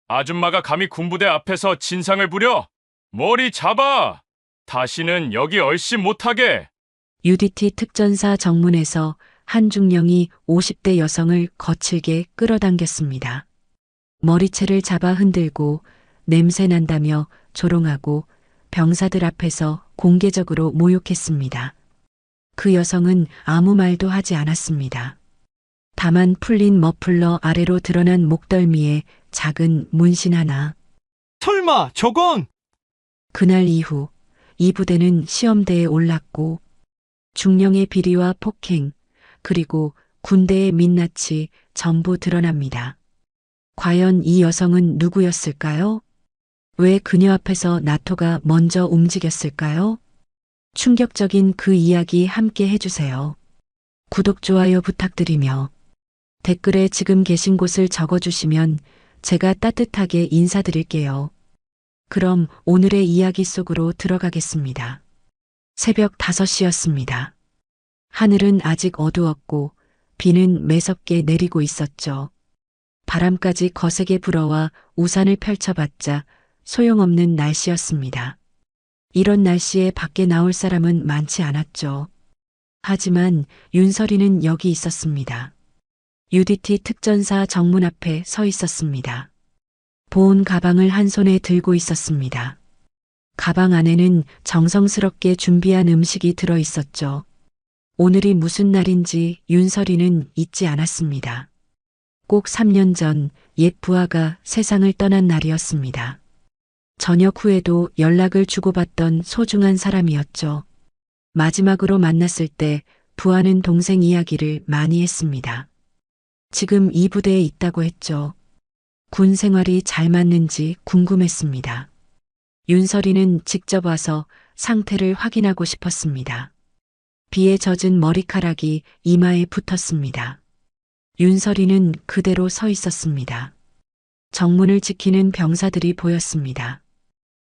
아줌마가 감히 군부대 앞에서 진상을 부려? 머리 잡아! 다시는 여기 얼씬 못하게! UDT 특전사 정문에서 한중령이 50대 여성을 거칠게 끌어당겼습니다. 머리채를 잡아 흔들고 냄새 난다며 조롱하고 병사들 앞에서 공개적으로 모욕했습니다. 그 여성은 아무 말도 하지 않았습니다. 다만 풀린 머플러 아래로 드러난 목덜미에 작은 문신 하나. 설마 저건 그날 이후 이 부대는 시험대에 올랐고 중령의 비리와 폭행 그리고 군대의 민낯이 전부 드러납니다. 과연 이 여성은 누구였을까요? 왜 그녀 앞에서 나토가 먼저 움직였을까요? 충격적인 그 이야기 함께 해주세요. 구독, 좋아요 부탁드리며 댓글에 지금 계신 곳을 적어주시면 제가 따뜻하게 인사드릴게요. 그럼 오늘의 이야기 속으로 들어가겠습니다. 새벽 5시였습니다. 하늘은 아직 어두웠고 비는 매섭게 내리고 있었죠. 바람까지 거세게 불어와 우산을 펼쳐봤자 소용없는 날씨였습니다. 이런 날씨에 밖에 나올 사람은 많지 않았죠. 하지만 윤설이는 여기 있었습니다. UDT 특전사 정문 앞에 서 있었습니다. 보온 가방을 한 손에 들고 있었습니다. 가방 안에는 정성스럽게 준비한 음식이 들어 있었죠. 오늘이 무슨 날인지 윤설이는 잊지 않았습니다. 꼭 3년 전 옛 부하가 세상을 떠난 날이었습니다. 저녁 후에도 연락을 주고받던 소중한 사람이었죠. 마지막으로 만났을 때 부하는 동생 이야기를 많이 했습니다. 지금 이 부대에 있다고 했죠. 군 생활이 잘 맞는지 궁금했습니다. 윤설이는 직접 와서 상태를 확인하고 싶었습니다. 비에 젖은 머리카락이 이마에 붙었습니다. 윤설이는 그대로 서 있었습니다. 정문을 지키는 병사들이 보였습니다.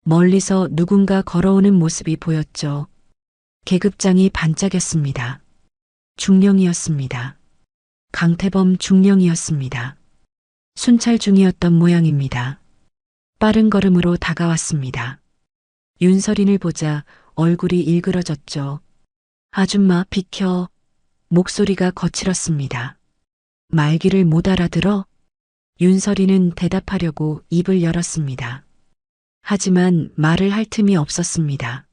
멀리서 누군가 걸어오는 모습이 보였죠. 계급장이 반짝였습니다. 중령이었습니다. 강태범 중령이었습니다. 순찰 중이었던 모양입니다. 빠른 걸음으로 다가왔습니다. 윤설인을 보자 얼굴이 일그러졌죠. 아줌마 비켜. 목소리가 거칠었습니다. 말귀를 못 알아들어? 윤설이는 대답하려고 입을 열었습니다. 하지만 말을 할 틈이 없었습니다.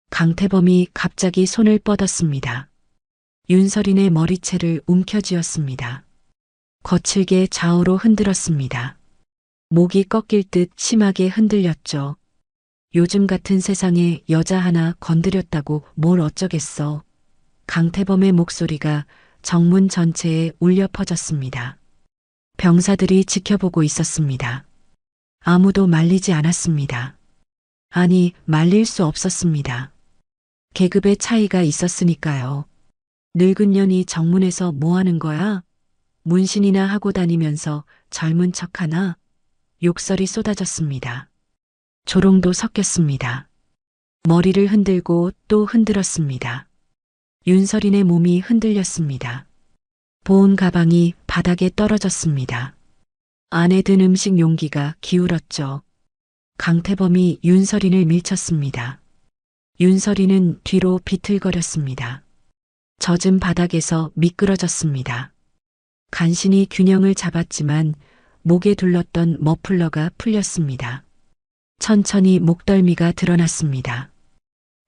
강태범이 갑자기 손을 뻗었습니다. 윤설인의 머리채를 움켜쥐었습니다. 거칠게 좌우로 흔들었습니다. 목이 꺾일 듯 심하게 흔들렸죠. 요즘 같은 세상에 여자 하나 건드렸다고 뭘 어쩌겠어. 강태범의 목소리가 정문 전체에 울려 퍼졌습니다. 병사들이 지켜보고 있었습니다. 아무도 말리지 않았습니다. 아니, 말릴 수 없었습니다. 계급의 차이가 있었으니까요. 늙은 년이 정문에서 뭐 하는 거야? 문신이나 하고 다니면서 젊은 척하나? 욕설이 쏟아졌습니다. 조롱도 섞였습니다. 머리를 흔들고 또 흔들었습니다. 윤설인의 몸이 흔들렸습니다. 보온 가방이 바닥에 떨어졌습니다. 안에 든 음식 용기가 기울었죠. 강태범이 윤설인을 밀쳤습니다. 윤설인은 뒤로 비틀거렸습니다. 젖은 바닥에서 미끄러졌습니다. 간신히 균형을 잡았지만 목에 둘렀던 머플러가 풀렸습니다. 천천히 목덜미가 드러났습니다.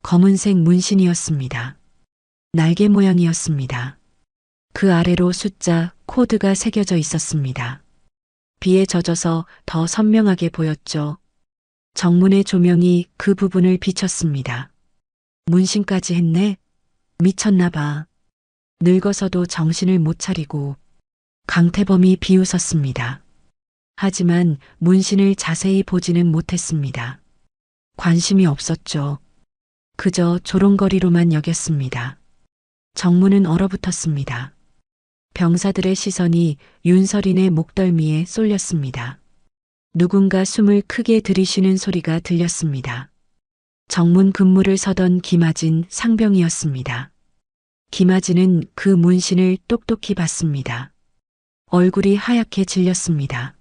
검은색 문신이었습니다. 날개 모양이었습니다. 그 아래로 숫자, 코드가 새겨져 있었습니다. 비에 젖어서 더 선명하게 보였죠. 정문의 조명이 그 부분을 비쳤습니다. 문신까지 했네? 미쳤나 봐. 늙어서도 정신을 못 차리고. 강태범이 비웃었습니다. 하지만 문신을 자세히 보지는 못했습니다. 관심이 없었죠. 그저 조롱거리로만 여겼습니다. 정문은 얼어붙었습니다. 병사들의 시선이 윤설인의 목덜미에 쏠렸습니다. 누군가 숨을 크게 들이쉬는 소리가 들렸습니다. 정문 근무를 서던 김아진 상병이었습니다. 김아진은 그 문신을 똑똑히 봤습니다. 얼굴이 하얗게 질렸습니다.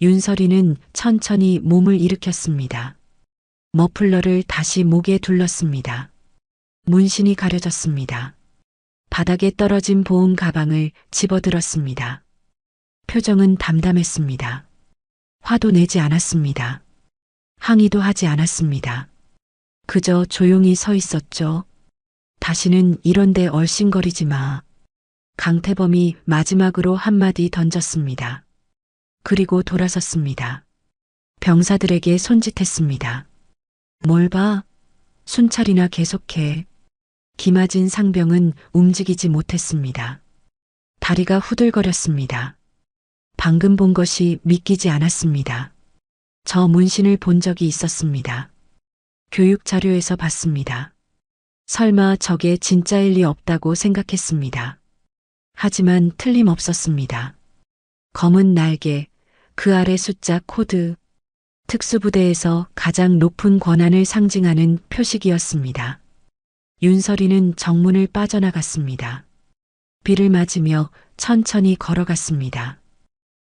윤설이는 천천히 몸을 일으켰습니다. 머플러를 다시 목에 둘렀습니다. 문신이 가려졌습니다. 바닥에 떨어진 보온 가방을 집어들었습니다. 표정은 담담했습니다. 화도 내지 않았습니다. 항의도 하지 않았습니다. 그저 조용히 서 있었죠. 다시는 이런데 얼씬거리지 마. 강태범이 마지막으로 한마디 던졌습니다. 그리고 돌아섰습니다. 병사들에게 손짓했습니다. 뭘 봐? 순찰이나 계속해. 김아진 상병은 움직이지 못했습니다. 다리가 후들거렸습니다. 방금 본 것이 믿기지 않았습니다. 저 문신을 본 적이 있었습니다. 교육 자료에서 봤습니다. 설마 저게 진짜일 리 없다고 생각했습니다. 하지만 틀림없었습니다. 검은 날개, 그 아래 숫자 코드, 특수부대에서 가장 높은 권한을 상징하는 표식이었습니다. 윤설이는 정문을 빠져나갔습니다. 비를 맞으며 천천히 걸어갔습니다.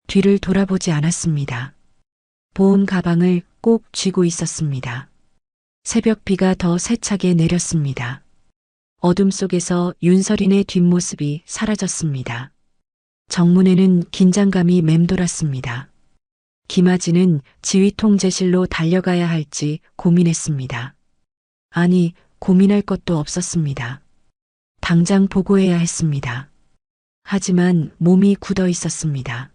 뒤를 돌아보지 않았습니다. 보온 가방을 꼭 쥐고 있었습니다. 새벽 비가 더 세차게 내렸습니다. 어둠 속에서 윤설이의 뒷모습이 사라졌습니다. 정문에는 긴장감이 맴돌았습니다. 김아진은 지휘 통제실로 달려가야 할지 고민했습니다. 아니, 고민할 것도 없었습니다. 당장 보고해야 했습니다. 하지만 몸이 굳어 있었습니다.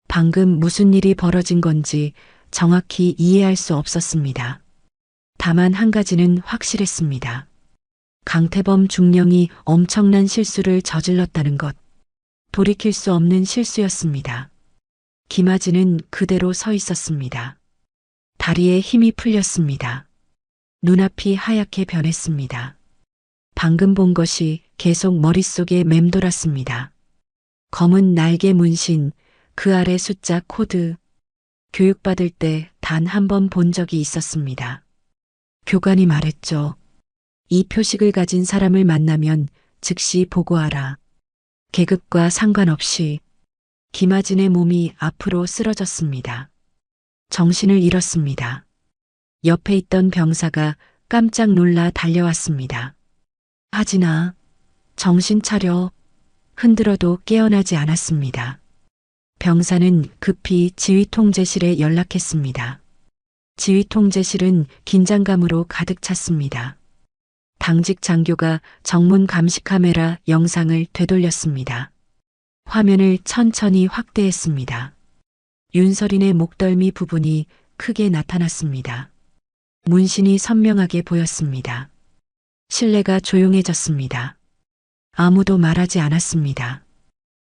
방금 무슨 일이 벌어진 건지 정확히 이해할 수 없었습니다. 다만 한 가지는 확실했습니다. 강태범 중령이 엄청난 실수를 저질렀다는 것. 돌이킬 수 없는 실수였습니다. 김아진은 그대로 서 있었습니다. 다리에 힘이 풀렸습니다. 눈앞이 하얗게 변했습니다. 방금 본 것이 계속 머릿속에 맴돌았습니다. 검은 날개 문신, 그 아래 숫자 코드. 교육받을 때 단 한 번 본 적이 있었습니다. 교관이 말했죠. 이 표식을 가진 사람을 만나면 즉시 보고하라. 계급과 상관없이. 김아진의 몸이 앞으로 쓰러졌습니다. 정신을 잃었습니다. 옆에 있던 병사가 깜짝 놀라 달려왔습니다. 아진아, 정신 차려. 흔들어도 깨어나지 않았습니다. 병사는 급히 지휘통제실에 연락했습니다. 지휘통제실은 긴장감으로 가득 찼습니다. 당직 장교가 정문 감시 카메라 영상을 되돌렸습니다. 화면을 천천히 확대했습니다. 윤설인의 목덜미 부분이 크게 나타났습니다. 문신이 선명하게 보였습니다. 실내가 조용해졌습니다. 아무도 말하지 않았습니다.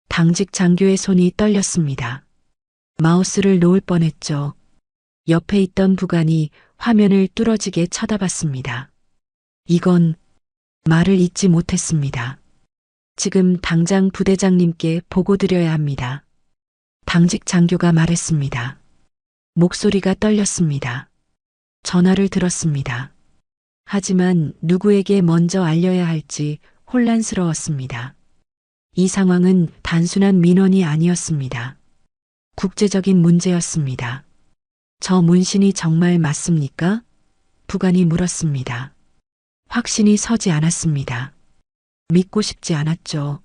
당직 장교의 손이 떨렸습니다. 마우스를 놓을 뻔했죠. 옆에 있던 부관이 화면을 뚫어지게 쳐다봤습니다. 이건 말을 잇지 못했습니다. 지금 당장 부대장님께 보고드려야 합니다. 당직 장교가 말했습니다. 목소리가 떨렸습니다. 전화를 들었습니다. 하지만 누구에게 먼저 알려야 할지 혼란스러웠습니다. 이 상황은 단순한 민원이 아니었습니다. 국제적인 문제였습니다. 저 문신이 정말 맞습니까? 부관이 물었습니다. 확신이 서지 않았습니다. 믿고 싶지 않았죠.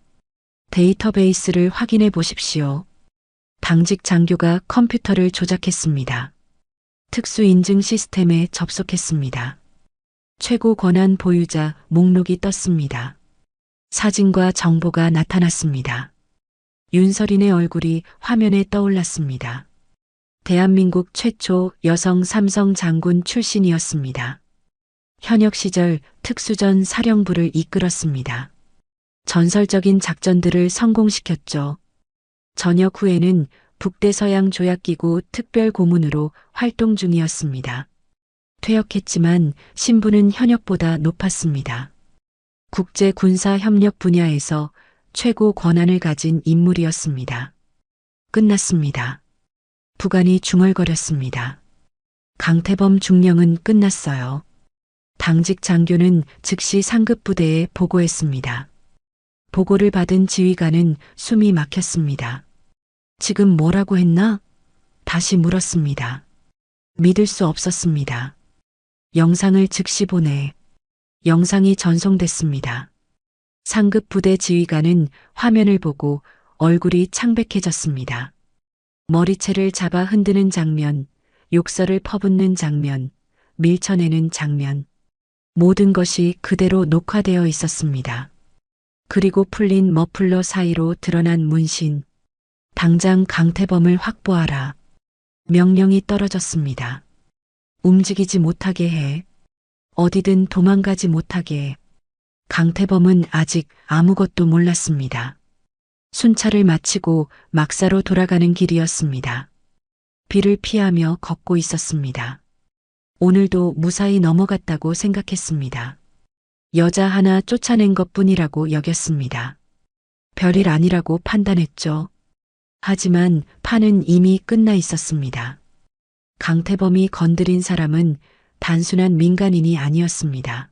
데이터베이스를 확인해 보십시오. 당직 장교가 컴퓨터를 조작했습니다. 특수 인증 시스템에 접속했습니다. 최고 권한 보유자 목록이 떴습니다. 사진과 정보가 나타났습니다. 윤설인의 얼굴이 화면에 떠올랐습니다. 대한민국 최초 여성 삼성 장군 출신이었습니다. 현역 시절 특수전 사령부를 이끌었습니다. 전설적인 작전들을 성공시켰죠. 전역 후에는 북대서양 조약기구 특별고문으로 활동 중이었습니다. 퇴역했지만 신분은 현역보다 높았습니다. 국제 군사 협력 분야에서 최고 권한을 가진 인물이었습니다. 끝났습니다. 부관이 중얼거렸습니다. 강태범 중령은 끝났어요. 당직 장교는 즉시 상급 부대에 보고했습니다. 보고를 받은 지휘관은 숨이 막혔습니다. 지금 뭐라고 했나? 다시 물었습니다. 믿을 수 없었습니다. 영상을 즉시 보내. 영상이 전송됐습니다. 상급 부대 지휘관은 화면을 보고 얼굴이 창백해졌습니다. 머리채를 잡아 흔드는 장면, 욕설을 퍼붓는 장면, 밀쳐내는 장면. 모든 것이 그대로 녹화되어 있었습니다. 그리고 풀린 머플러 사이로 드러난 문신. 당장 강태범을 확보하라. 명령이 떨어졌습니다. 움직이지 못하게 해. 어디든 도망가지 못하게 해. 강태범은 아직 아무것도 몰랐습니다. 순찰을 마치고 막사로 돌아가는 길이었습니다. 비를 피하며 걷고 있었습니다. 오늘도 무사히 넘어갔다고 생각했습니다. 여자 하나 쫓아낸 것뿐이라고 여겼습니다. 별일 아니라고 판단했죠. 하지만 판은 이미 끝나 있었습니다. 강태범이 건드린 사람은 단순한 민간인이 아니었습니다.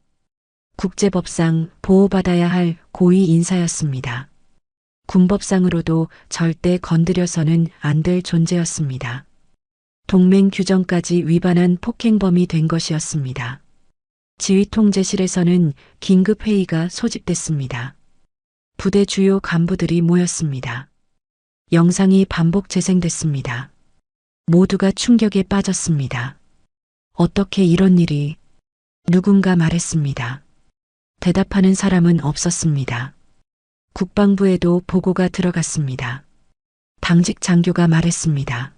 국제법상 보호받아야 할 고위 인사였습니다. 군법상으로도 절대 건드려서는 안 될 존재였습니다. 동맹 규정까지 위반한 폭행범이 된 것이었습니다. 지휘통제실에서는 긴급회의가 소집됐습니다. 부대 주요 간부들이 모였습니다. 영상이 반복 재생됐습니다. 모두가 충격에 빠졌습니다. 어떻게 이런 일이? 누군가 말했습니다. 대답하는 사람은 없었습니다. 국방부에도 보고가 들어갔습니다. 당직 장교가 말했습니다.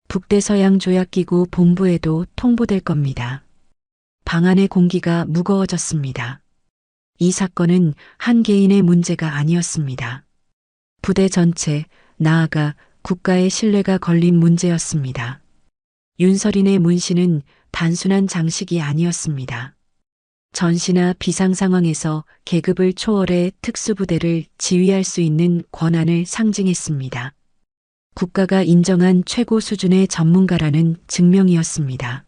북대서양 조약기구 본부에도 통보될 겁니다. 방 안의 공기가 무거워졌습니다. 이 사건은 한 개인의 문제가 아니었습니다. 부대 전체, 나아가 국가의 신뢰가 걸린 문제였습니다. 윤설인의 문신은 단순한 장식이 아니었습니다. 전시나 비상 상황에서 계급을 초월해 특수부대를 지휘할 수 있는 권한을 상징했습니다. 국가가 인정한 최고 수준의 전문가라는 증명이었습니다.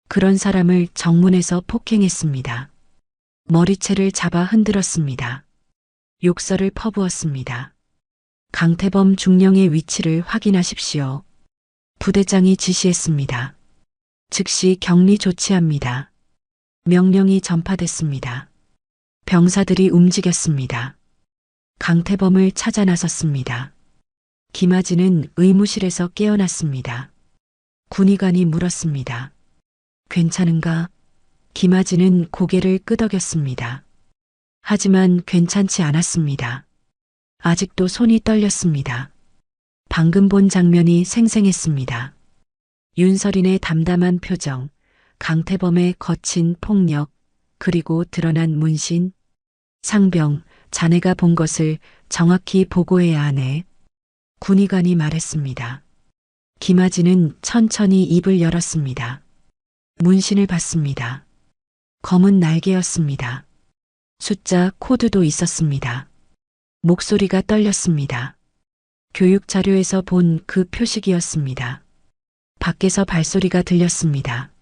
그런 사람을 정문에서 폭행했습니다. 머리채를 잡아 흔들었습니다. 욕설을 퍼부었습니다. 강태범 중령의 위치를 확인하십시오. 부대장이 지시했습니다. 즉시 격리 조치합니다. 명령이 전파됐습니다. 병사들이 움직였습니다. 강태범을 찾아 나섰습니다. 김아진은 의무실에서 깨어났습니다. 군의관이 물었습니다. 괜찮은가? 김아진은 고개를 끄덕였습니다. 하지만 괜찮지 않았습니다. 아직도 손이 떨렸습니다. 방금 본 장면이 생생했습니다. 윤설인의 담담한 표정, 강태범의 거친 폭력, 그리고 드러난 문신. 상병, 자네가 본 것을 정확히 보고해야 하네. 군의관이 말했습니다. 김아진은 천천히 입을 열었습니다. 문신을 봤습니다. 검은 날개였습니다. 숫자 코드도 있었습니다. 목소리가 떨렸습니다. 교육 자료에서 본 그 표식이었습니다. 밖에서 발소리가 들렸습니다.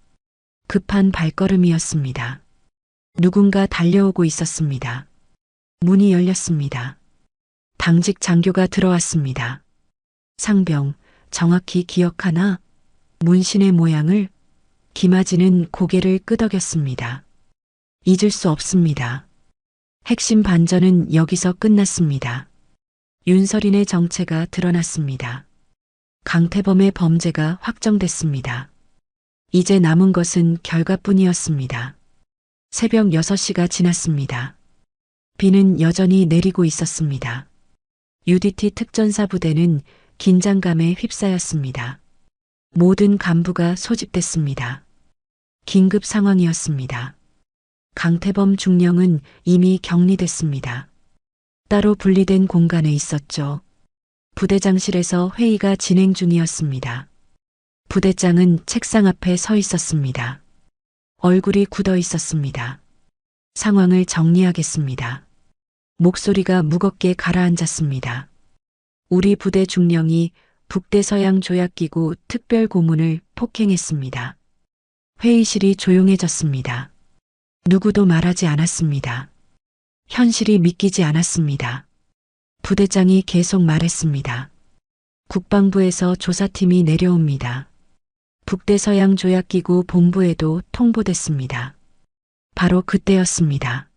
급한 발걸음이었습니다. 누군가 달려오고 있었습니다. 문이 열렸습니다. 당직 장교가 들어왔습니다. 상병, 정확히 기억하나? 문신의 모양을? 김아진은 고개를 끄덕였습니다. 잊을 수 없습니다. 핵심 반전은 여기서 끝났습니다. 윤설인의 정체가 드러났습니다. 강태범의 범죄가 확정됐습니다. 이제 남은 것은 결과뿐이었습니다. 새벽 6시가 지났습니다. 비는 여전히 내리고 있었습니다. UDT 특전사 부대는 긴장감에 휩싸였습니다. 모든 간부가 소집됐습니다. 긴급 상황이었습니다. 강태범 중령은 이미 격리됐습니다. 따로 분리된 공간에 있었죠. 부대장실에서 회의가 진행 중이었습니다. 부대장은 책상 앞에 서 있었습니다. 얼굴이 굳어 있었습니다. 상황을 정리하겠습니다. 목소리가 무겁게 가라앉았습니다. 우리 부대 중령이 북대서양 조약기구 특별고문을 폭행했습니다. 회의실이 조용해졌습니다. 누구도 말하지 않았습니다. 현실이 믿기지 않았습니다. 부대장이 계속 말했습니다. 국방부에서 조사팀이 내려옵니다. 북대서양조약기구 본부에도 통보됐습니다. 바로 그때였습니다.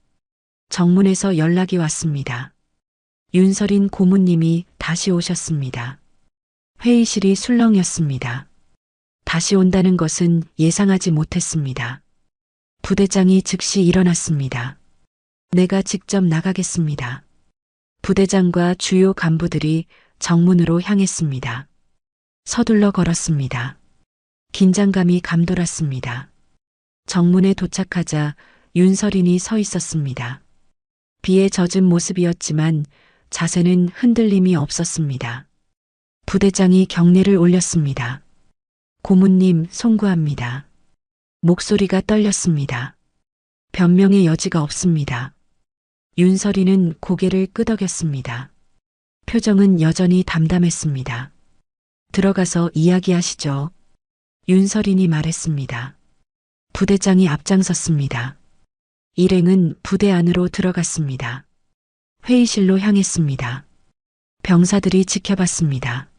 정문에서 연락이 왔습니다. 윤설인 고문님이 다시 오셨습니다. 회의실이 술렁였습니다. 다시 온다는 것은 예상하지 못했습니다. 부대장이 즉시 일어났습니다. 내가 직접 나가겠습니다. 부대장과 주요 간부들이 정문으로 향했습니다. 서둘러 걸었습니다. 긴장감이 감돌았습니다. 정문에 도착하자 윤설인이 서 있었습니다. 비에 젖은 모습이었지만 자세는 흔들림이 없었습니다. 부대장이 경례를 올렸습니다. 고문님 송구합니다. 목소리가 떨렸습니다. 변명의 여지가 없습니다. 윤설이는 고개를 끄덕였습니다. 표정은 여전히 담담했습니다. 들어가서 이야기하시죠. 윤설인이 말했습니다. 부대장이 앞장섰습니다. 일행은 부대 안으로 들어갔습니다. 회의실로 향했습니다. 병사들이 지켜봤습니다.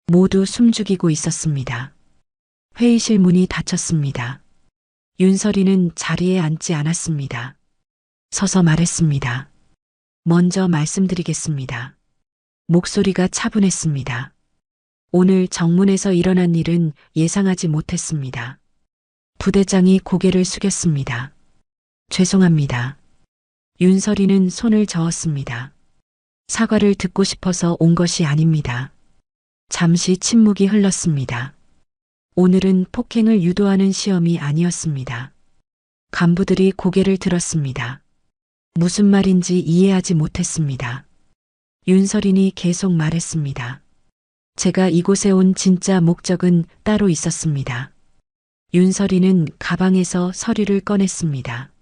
모두 숨죽이고 있었습니다. 회의실 문이 닫혔습니다. 윤설이는 자리에 앉지 않았습니다. 서서 말했습니다. 먼저 말씀드리겠습니다. 목소리가 차분했습니다. 오늘 정문에서 일어난 일은 예상하지 못했습니다. 부대장이 고개를 숙였습니다. 죄송합니다. 윤설이는 손을 저었습니다. 사과를 듣고 싶어서 온 것이 아닙니다. 잠시 침묵이 흘렀습니다. 오늘은 폭행을 유도하는 시험이 아니었습니다. 간부들이 고개를 들었습니다. 무슨 말인지 이해하지 못했습니다. 윤설인이 계속 말했습니다. 제가 이곳에 온 진짜 목적은 따로 있었습니다. 윤설이는 가방에서 서류를 꺼냈습니다.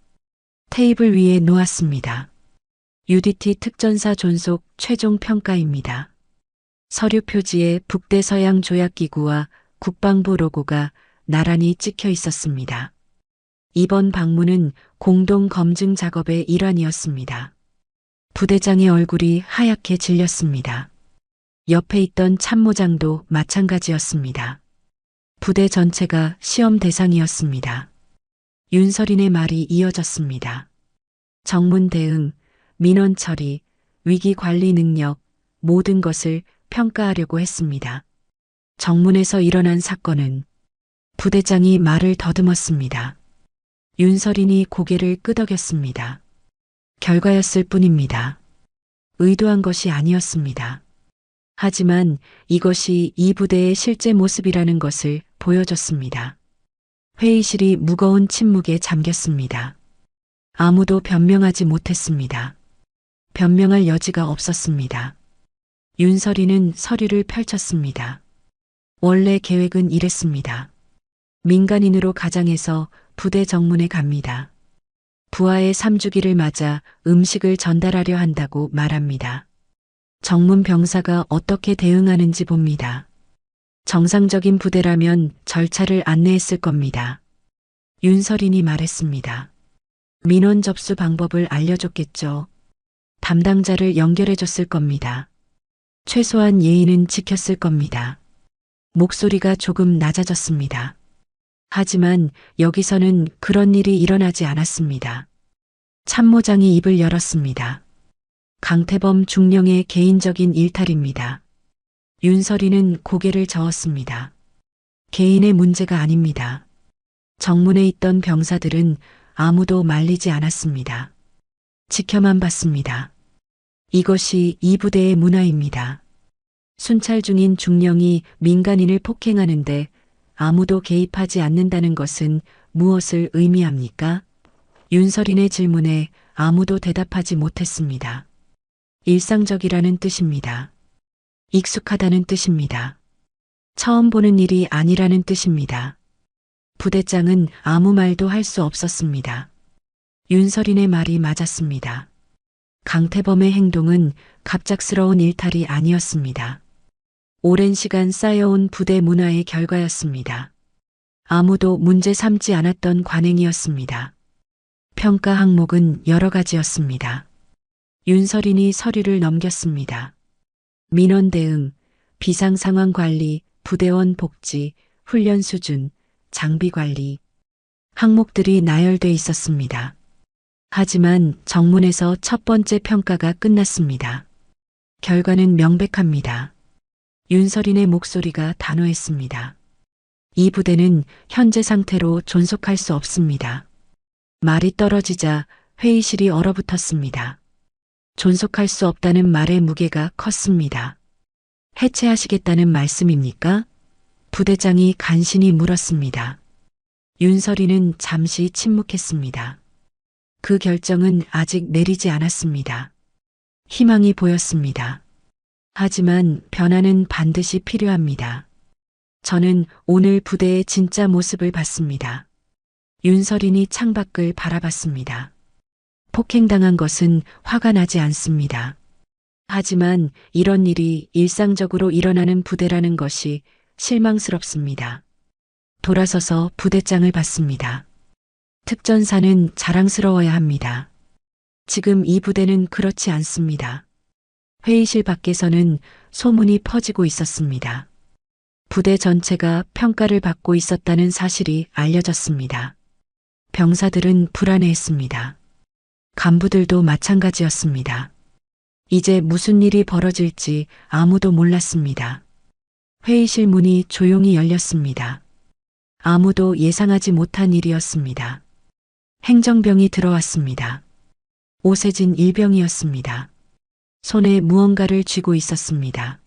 테이블 위에 놓았습니다. UDT 특전사 존속 최종 평가입니다. 서류 표지에 북대서양조약기구와 국방부 로고가 나란히 찍혀 있었습니다. 이번 방문은 공동 검증 작업의 일환이었습니다. 부대장의 얼굴이 하얗게 질렸습니다. 옆에 있던 참모장도 마찬가지였습니다. 부대 전체가 시험 대상이었습니다. 윤설인의 말이 이어졌습니다. 정문 대응, 민원 처리, 위기 관리 능력, 모든 것을 평가하려고 했습니다. 정문에서 일어난 사건은 부대장이 말을 더듬었습니다. 윤설인이 고개를 끄덕였습니다. 결과였을 뿐입니다. 의도한 것이 아니었습니다. 하지만 이것이 이 부대의 실제 모습이라는 것을 보여줬습니다. 회의실이 무거운 침묵에 잠겼습니다. 아무도 변명하지 못했습니다. 변명할 여지가 없었습니다. 윤설이는 서류를 펼쳤습니다. 원래 계획은 이랬습니다. 민간인으로 가장해서 부대 정문에 갑니다. 부하의 3주기를 맞아 음식을 전달하려 한다고 말합니다. 정문 병사가 어떻게 대응하는지 봅니다. 정상적인 부대라면 절차를 안내했을 겁니다. 윤설인이 말했습니다. 민원 접수 방법을 알려줬겠죠. 담당자를 연결해줬을 겁니다. 최소한 예의는 지켰을 겁니다. 목소리가 조금 낮아졌습니다. 하지만 여기서는 그런 일이 일어나지 않았습니다. 참모장이 입을 열었습니다. 강태범 중령의 개인적인 일탈입니다. 윤설이는 고개를 저었습니다. 개인의 문제가 아닙니다. 정문에 있던 병사들은 아무도 말리지 않았습니다. 지켜만 봤습니다. 이것이 이 부대의 문화입니다. 순찰 중인 중령이 민간인을 폭행하는데 아무도 개입하지 않는다는 것은 무엇을 의미합니까? 윤설인의 질문에 아무도 대답하지 못했습니다. 일상적이라는 뜻입니다. 익숙하다는 뜻입니다. 처음 보는 일이 아니라는 뜻입니다. 부대장은 아무 말도 할 수 없었습니다. 윤설인의 말이 맞았습니다. 강태범의 행동은 갑작스러운 일탈이 아니었습니다. 오랜 시간 쌓여온 부대 문화의 결과였습니다. 아무도 문제 삼지 않았던 관행이었습니다. 평가 항목은 여러 가지였습니다. 윤설인이 서류를 넘겼습니다. 민원 대응, 비상 상황 관리, 부대원 복지, 훈련 수준, 장비 관리 항목들이 나열돼 있었습니다. 하지만 정문에서 첫 번째 평가가 끝났습니다. 결과는 명백합니다. 윤설인의 목소리가 단호했습니다. 이 부대는 현재 상태로 존속할 수 없습니다. 말이 떨어지자 회의실이 얼어붙었습니다. 존속할 수 없다는 말의 무게가 컸습니다. 해체하시겠다는 말씀입니까? 부대장이 간신히 물었습니다. 윤설이는 잠시 침묵했습니다. 그 결정은 아직 내리지 않았습니다. 희망이 보였습니다. 하지만 변화는 반드시 필요합니다. 저는 오늘 부대의 진짜 모습을 봤습니다. 윤설인이 창밖을 바라봤습니다. 폭행당한 것은 화가 나지 않습니다. 하지만 이런 일이 일상적으로 일어나는 부대라는 것이 실망스럽습니다. 돌아서서 부대장을 봤습니다. 특전사는 자랑스러워야 합니다. 지금 이 부대는 그렇지 않습니다. 회의실 밖에서는 소문이 퍼지고 있었습니다. 부대 전체가 평가를 받고 있었다는 사실이 알려졌습니다. 병사들은 불안해했습니다. 간부들도 마찬가지였습니다. 이제 무슨 일이 벌어질지 아무도 몰랐습니다. 회의실 문이 조용히 열렸습니다. 아무도 예상하지 못한 일이었습니다. 행정병이 들어왔습니다. 오세진 일병이었습니다. 손에 무언가를 쥐고 있었습니다.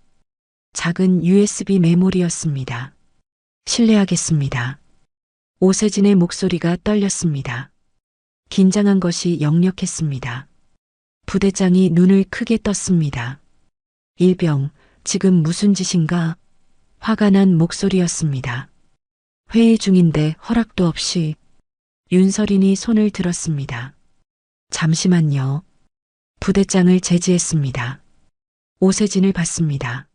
작은 USB 메모리였습니다. 실례하겠습니다. 오세진의 목소리가 떨렸습니다. 긴장한 것이 역력했습니다. 부대장이 눈을 크게 떴습니다. 일병, 지금 무슨 짓인가? 화가 난 목소리였습니다. 회의 중인데 허락도 없이. 윤설인이 손을 들었습니다. 잠시만요. 부대장을 제지했습니다. 오세진을 봤습니다.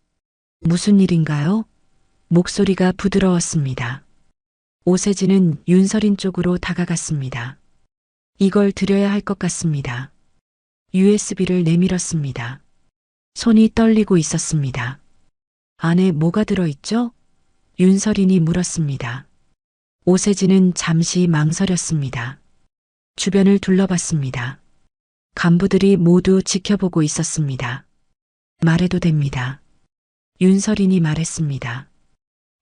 무슨 일인가요? 목소리가 부드러웠습니다. 오세진은 윤설인 쪽으로 다가갔습니다. 이걸 드려야 할 것 같습니다. USB를 내밀었습니다. 손이 떨리고 있었습니다. 안에 뭐가 들어있죠? 윤설인이 물었습니다. 오세진은 잠시 망설였습니다. 주변을 둘러봤습니다. 간부들이 모두 지켜보고 있었습니다. 말해도 됩니다. 윤설인이 말했습니다.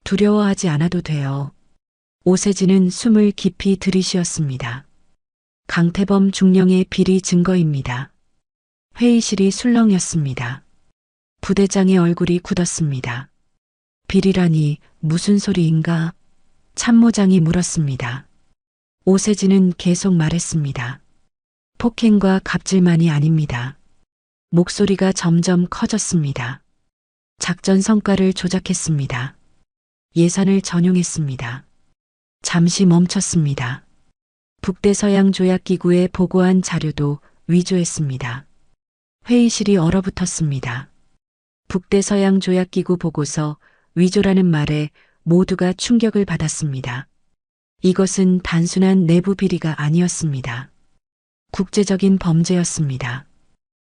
두려워하지 않아도 돼요. 오세진은 숨을 깊이 들이쉬었습니다. 강태범 중령의 비리 증거입니다. 회의실이 술렁였습니다. 부대장의 얼굴이 굳었습니다. 비리라니 무슨 소리인가? 참모장이 물었습니다. 오세진은 계속 말했습니다. 폭행과 갑질만이 아닙니다. 목소리가 점점 커졌습니다. 작전 성과를 조작했습니다. 예산을 전용했습니다. 잠시 멈췄습니다. 북대서양 조약기구에 보고한 자료도 위조했습니다. 회의실이 얼어붙었습니다. 북대서양 조약기구 보고서 위조라는 말에 모두가 충격을 받았습니다. 이것은 단순한 내부 비리가 아니었습니다. 국제적인 범죄였습니다.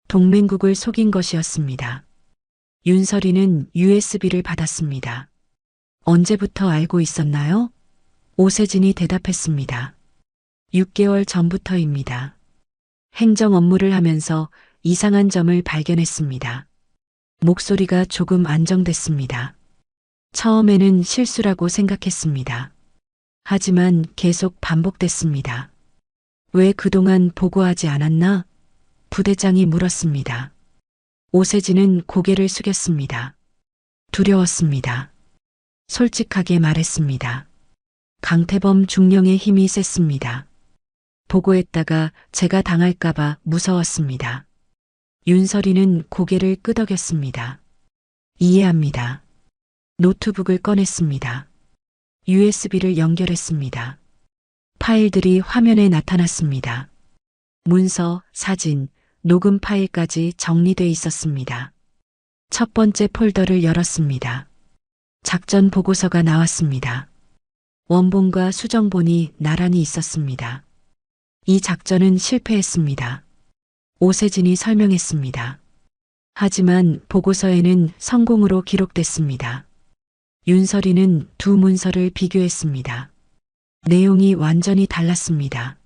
동맹국을 속인 것이었습니다. 윤설이는 USB를 받았습니다. 언제부터 알고 있었나요? 오세진이 대답했습니다. 6개월 전부터입니다. 행정 업무를 하면서 이상한 점을 발견했습니다. 목소리가 조금 안정됐습니다. 처음에는 실수라고 생각했습니다. 하지만 계속 반복됐습니다. 왜 그동안 보고하지 않았나? 부대장이 물었습니다. 오세진은 고개를 숙였습니다. 두려웠습니다. 솔직하게 말했습니다. 강태범 중령의 힘이 셌습니다. 보고했다가 제가 당할까봐 무서웠습니다. 윤설이는 고개를 끄덕였습니다. 이해합니다. 노트북을 꺼냈습니다. USB를 연결했습니다. 파일들이 화면에 나타났습니다. 문서, 사진, 녹음 파일까지 정리돼 있었습니다. 첫 번째 폴더를 열었습니다. 작전 보고서가 나왔습니다. 원본과 수정본이 나란히 있었습니다. 이 작전은 실패했습니다. 오세진이 설명했습니다. 하지만 보고서에는 성공으로 기록됐습니다. 윤설이는 두 문서를 비교했습니다. 내용이 완전히 달랐습니다.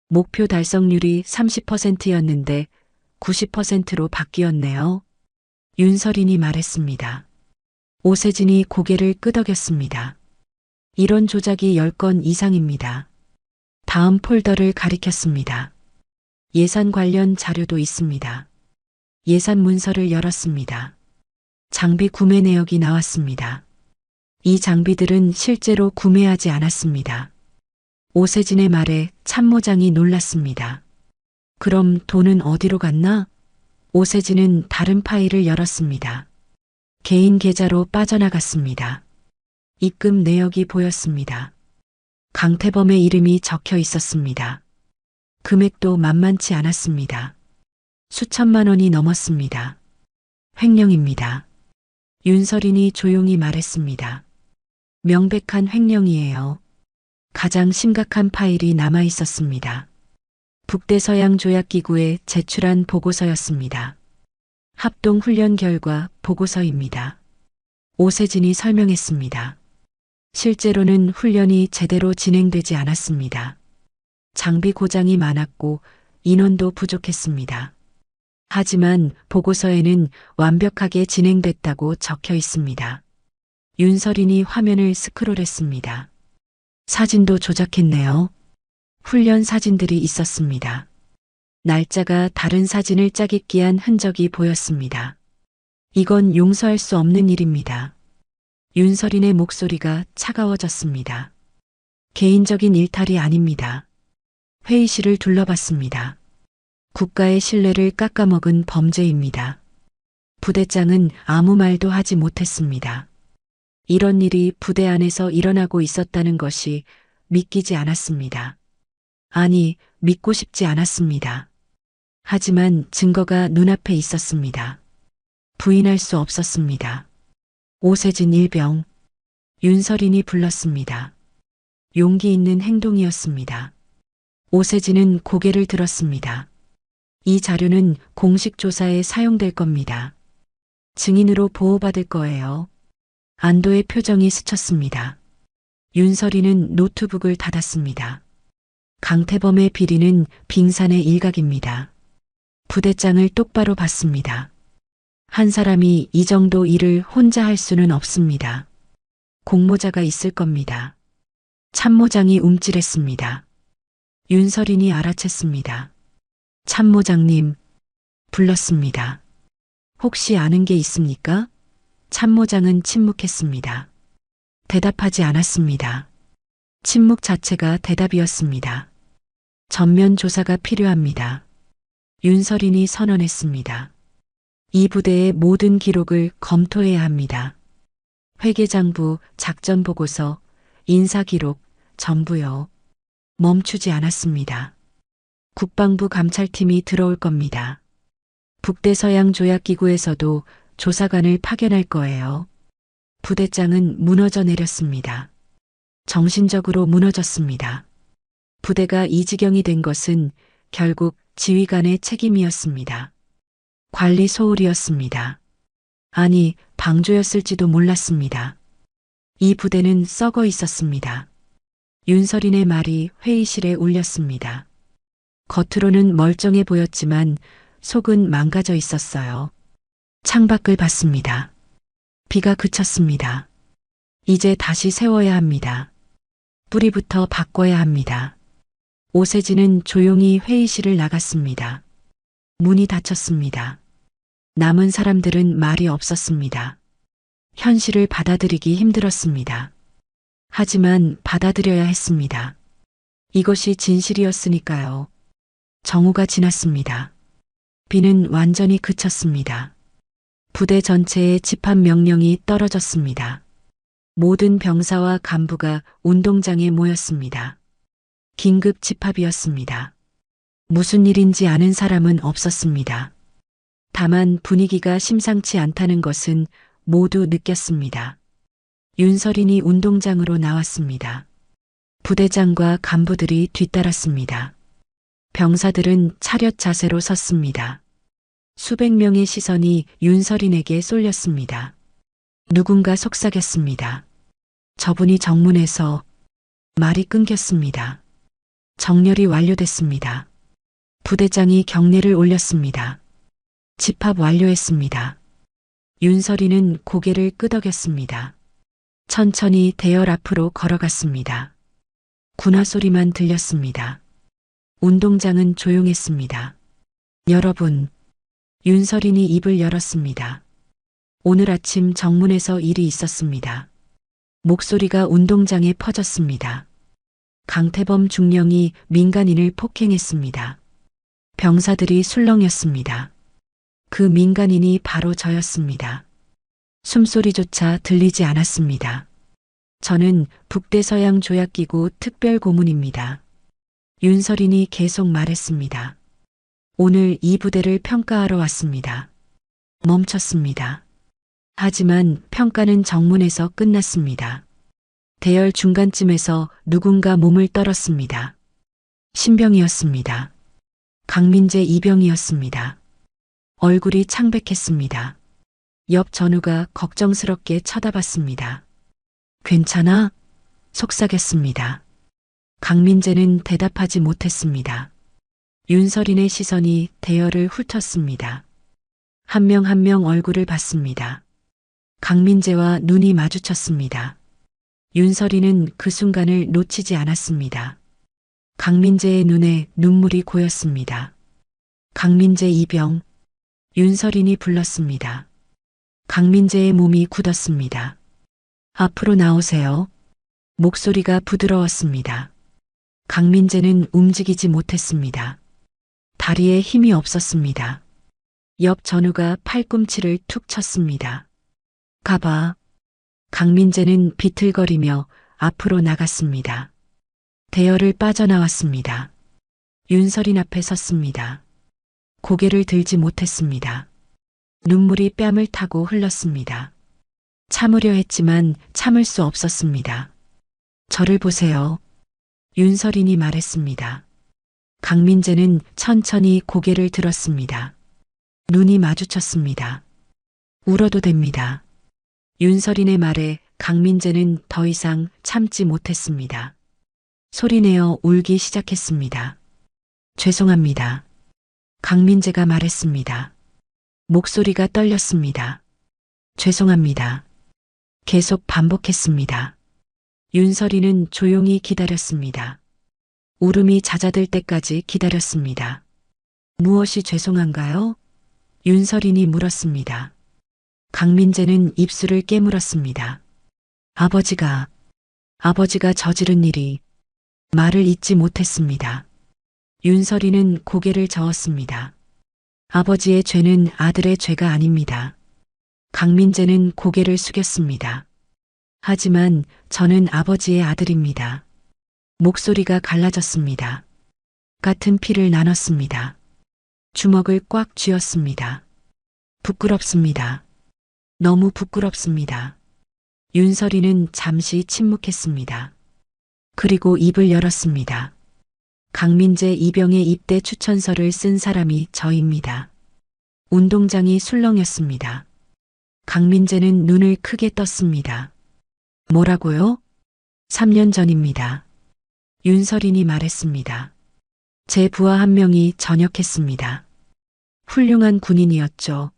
목표 달성률이 30%였는데 90%로 바뀌었네요. 윤설인이 말했습니다. 오세진이 고개를 끄덕였습니다. 이런 조작이 10건 이상입니다. 다음 폴더를 가리켰습니다. 예산 관련 자료도 있습니다. 예산 문서를 열었습니다. 장비 구매 내역이 나왔습니다. 이 장비들은 실제로 구매하지 않았습니다. 오세진의 말에 참모장이 놀랐습니다. 그럼 돈은 어디로 갔나? 오세진은 다른 파일을 열었습니다. 개인 계좌로 빠져나갔습니다. 입금 내역이 보였습니다. 강태범의 이름이 적혀 있었습니다. 금액도 만만치 않았습니다. 수천만 원이 넘었습니다. 횡령입니다. 윤설인이 조용히 말했습니다. 명백한 횡령이에요. 가장 심각한 파일이 남아 있었습니다. 북대서양조약기구에 제출한 보고서였습니다. 합동훈련 결과 보고서입니다. 오세진이 설명했습니다. 실제로는 훈련이 제대로 진행되지 않았습니다. 장비 고장이 많았고 인원도 부족했습니다. 하지만 보고서에는 완벽하게 진행됐다고 적혀 있습니다. 윤설인이 화면을 스크롤했습니다. 사진도 조작했네요. 훈련 사진들이 있었습니다. 날짜가 다른 사진을 짜깁기한 흔적이 보였습니다. 이건 용서할 수 없는 일입니다. 윤설인의 목소리가 차가워졌습니다. 개인적인 일탈이 아닙니다. 회의실을 둘러봤습니다. 국가의 신뢰를 깎아먹은 범죄입니다. 부대장은 아무 말도 하지 못했습니다. 이런 일이 부대 안에서 일어나고 있었다는 것이 믿기지 않았습니다. 아니, 믿고 싶지 않았습니다. 하지만 증거가 눈앞에 있었습니다. 부인할 수 없었습니다. 오세진 일병, 윤설인이 불렀습니다. 용기 있는 행동이었습니다. 오세진은 고개를 들었습니다. 이 자료는 공식 조사에 사용될 겁니다. 증인으로 보호받을 거예요. 안도의 표정이 스쳤습니다. 윤설이는 노트북을 닫았습니다. 강태범의 비리는 빙산의 일각입니다. 부대장을 똑바로 봤습니다. 한 사람이 이 정도 일을 혼자 할 수는 없습니다. 공모자가 있을 겁니다. 참모장이 움찔했습니다. 윤설인이 알아챘습니다. 참모장님, 불렀습니다. 혹시 아는 게 있습니까? 참모장은 침묵했습니다. 대답하지 않았습니다. 침묵 자체가 대답이었습니다. 전면 조사가 필요합니다. 윤설인이 선언했습니다. 이 부대의 모든 기록을 검토해야 합니다. 회계장부, 작전보고서, 인사기록, 전부요. 멈추지 않았습니다. 국방부 감찰팀이 들어올 겁니다. 북대서양조약기구에서도 조사관을 파견할 거예요. 부대장은 무너져 내렸습니다. 정신적으로 무너졌습니다. 부대가 이 지경이 된 것은 결국 지휘관의 책임이었습니다. 관리 소홀이었습니다. 아니, 방조였을지도 몰랐습니다. 이 부대는 썩어 있었습니다. 윤설인의 말이 회의실에 울렸습니다. 겉으로는 멀쩡해 보였지만 속은 망가져 있었어요. 창밖을 봤습니다. 비가 그쳤습니다. 이제 다시 세워야 합니다. 뿌리부터 바꿔야 합니다. 오세진은 조용히 회의실을 나갔습니다. 문이 닫혔습니다. 남은 사람들은 말이 없었습니다. 현실을 받아들이기 힘들었습니다. 하지만 받아들여야 했습니다. 이것이 진실이었으니까요. 정오가 지났습니다. 비는 완전히 그쳤습니다. 부대 전체에 집합 명령이 떨어졌습니다. 모든 병사와 간부가 운동장에 모였습니다. 긴급 집합이었습니다. 무슨 일인지 아는 사람은 없었습니다. 다만 분위기가 심상치 않다는 것은 모두 느꼈습니다. 윤설인이 운동장으로 나왔습니다. 부대장과 간부들이 뒤따랐습니다. 병사들은 차렷 자세로 섰습니다. 수백 명의 시선이 윤설인에게 쏠렸습니다. 누군가 속삭였습니다. 저분이 정문에서 말이 끊겼습니다. 정렬이 완료됐습니다. 부대장이 경례를 올렸습니다. 집합 완료했습니다. 윤설이는 고개를 끄덕였습니다. 천천히 대열 앞으로 걸어갔습니다. 군화 소리만 들렸습니다. 운동장은 조용했습니다. 여러분, 윤설인이 입을 열었습니다. 오늘 아침 정문에서 일이 있었습니다. 목소리가 운동장에 퍼졌습니다. 강태범 중령이 민간인을 폭행했습니다. 병사들이 술렁였습니다. 그 민간인이 바로 저였습니다. 숨소리조차 들리지 않았습니다. 저는 북대서양 조약기구 특별고문입니다. 윤설인이 계속 말했습니다. 오늘 이 부대를 평가하러 왔습니다. 멈췄습니다. 하지만 평가는 정문에서 끝났습니다. 대열 중간쯤에서 누군가 몸을 떨었습니다. 신병이었습니다. 강민재 이병이었습니다. 얼굴이 창백했습니다. 옆 전우가 걱정스럽게 쳐다봤습니다. 괜찮아? 속삭였습니다. 강민재는 대답하지 못했습니다. 윤설인의 시선이 대열을 훑었습니다. 한 명 한 명 얼굴을 봤습니다. 강민재와 눈이 마주쳤습니다. 윤설이는 그 순간을 놓치지 않았습니다. 강민재의 눈에 눈물이 고였습니다. 강민재 이병, 윤설인이 불렀습니다. 강민재의 몸이 굳었습니다. 앞으로 나오세요. 목소리가 부드러웠습니다. 강민재는 움직이지 못했습니다. 다리에 힘이 없었습니다. 옆 전우가 팔꿈치를 툭 쳤습니다. 가봐. 강민재는 비틀거리며 앞으로 나갔습니다. 대열을 빠져나왔습니다. 윤설인 앞에 섰습니다. 고개를 들지 못했습니다. 눈물이 뺨을 타고 흘렀습니다. 참으려 했지만 참을 수 없었습니다. 저를 보세요. 윤설인이 말했습니다. 강민재는 천천히 고개를 들었습니다. 눈이 마주쳤습니다. 울어도 됩니다. 윤설인의 말에 강민재는 더 이상 참지 못했습니다. 소리내어 울기 시작했습니다. 죄송합니다. 강민재가 말했습니다. 목소리가 떨렸습니다. 죄송합니다. 계속 반복했습니다. 윤설이는 조용히 기다렸습니다. 울음이 잦아들 때까지 기다렸습니다. 무엇이 죄송한가요? 윤설인이 물었습니다. 강민재는 입술을 깨물었습니다. 아버지가 저지른 일이 말을 잇지 못했습니다. 윤설이는 고개를 저었습니다. 아버지의 죄는 아들의 죄가 아닙니다. 강민재는 고개를 숙였습니다. 하지만 저는 아버지의 아들입니다. 목소리가 갈라졌습니다. 같은 피를 나눴습니다. 주먹을 꽉 쥐었습니다. 부끄럽습니다. 너무 부끄럽습니다. 윤설이는 잠시 침묵했습니다. 그리고 입을 열었습니다. 강민재 이병의 입대 추천서를 쓴 사람이 저입니다. 운동장이 술렁였습니다. 강민재는 눈을 크게 떴습니다. 뭐라고요? 3년 전입니다. 윤설인이 말했습니다. 제 부하 한 명이 전역했습니다. 훌륭한 군인이었죠.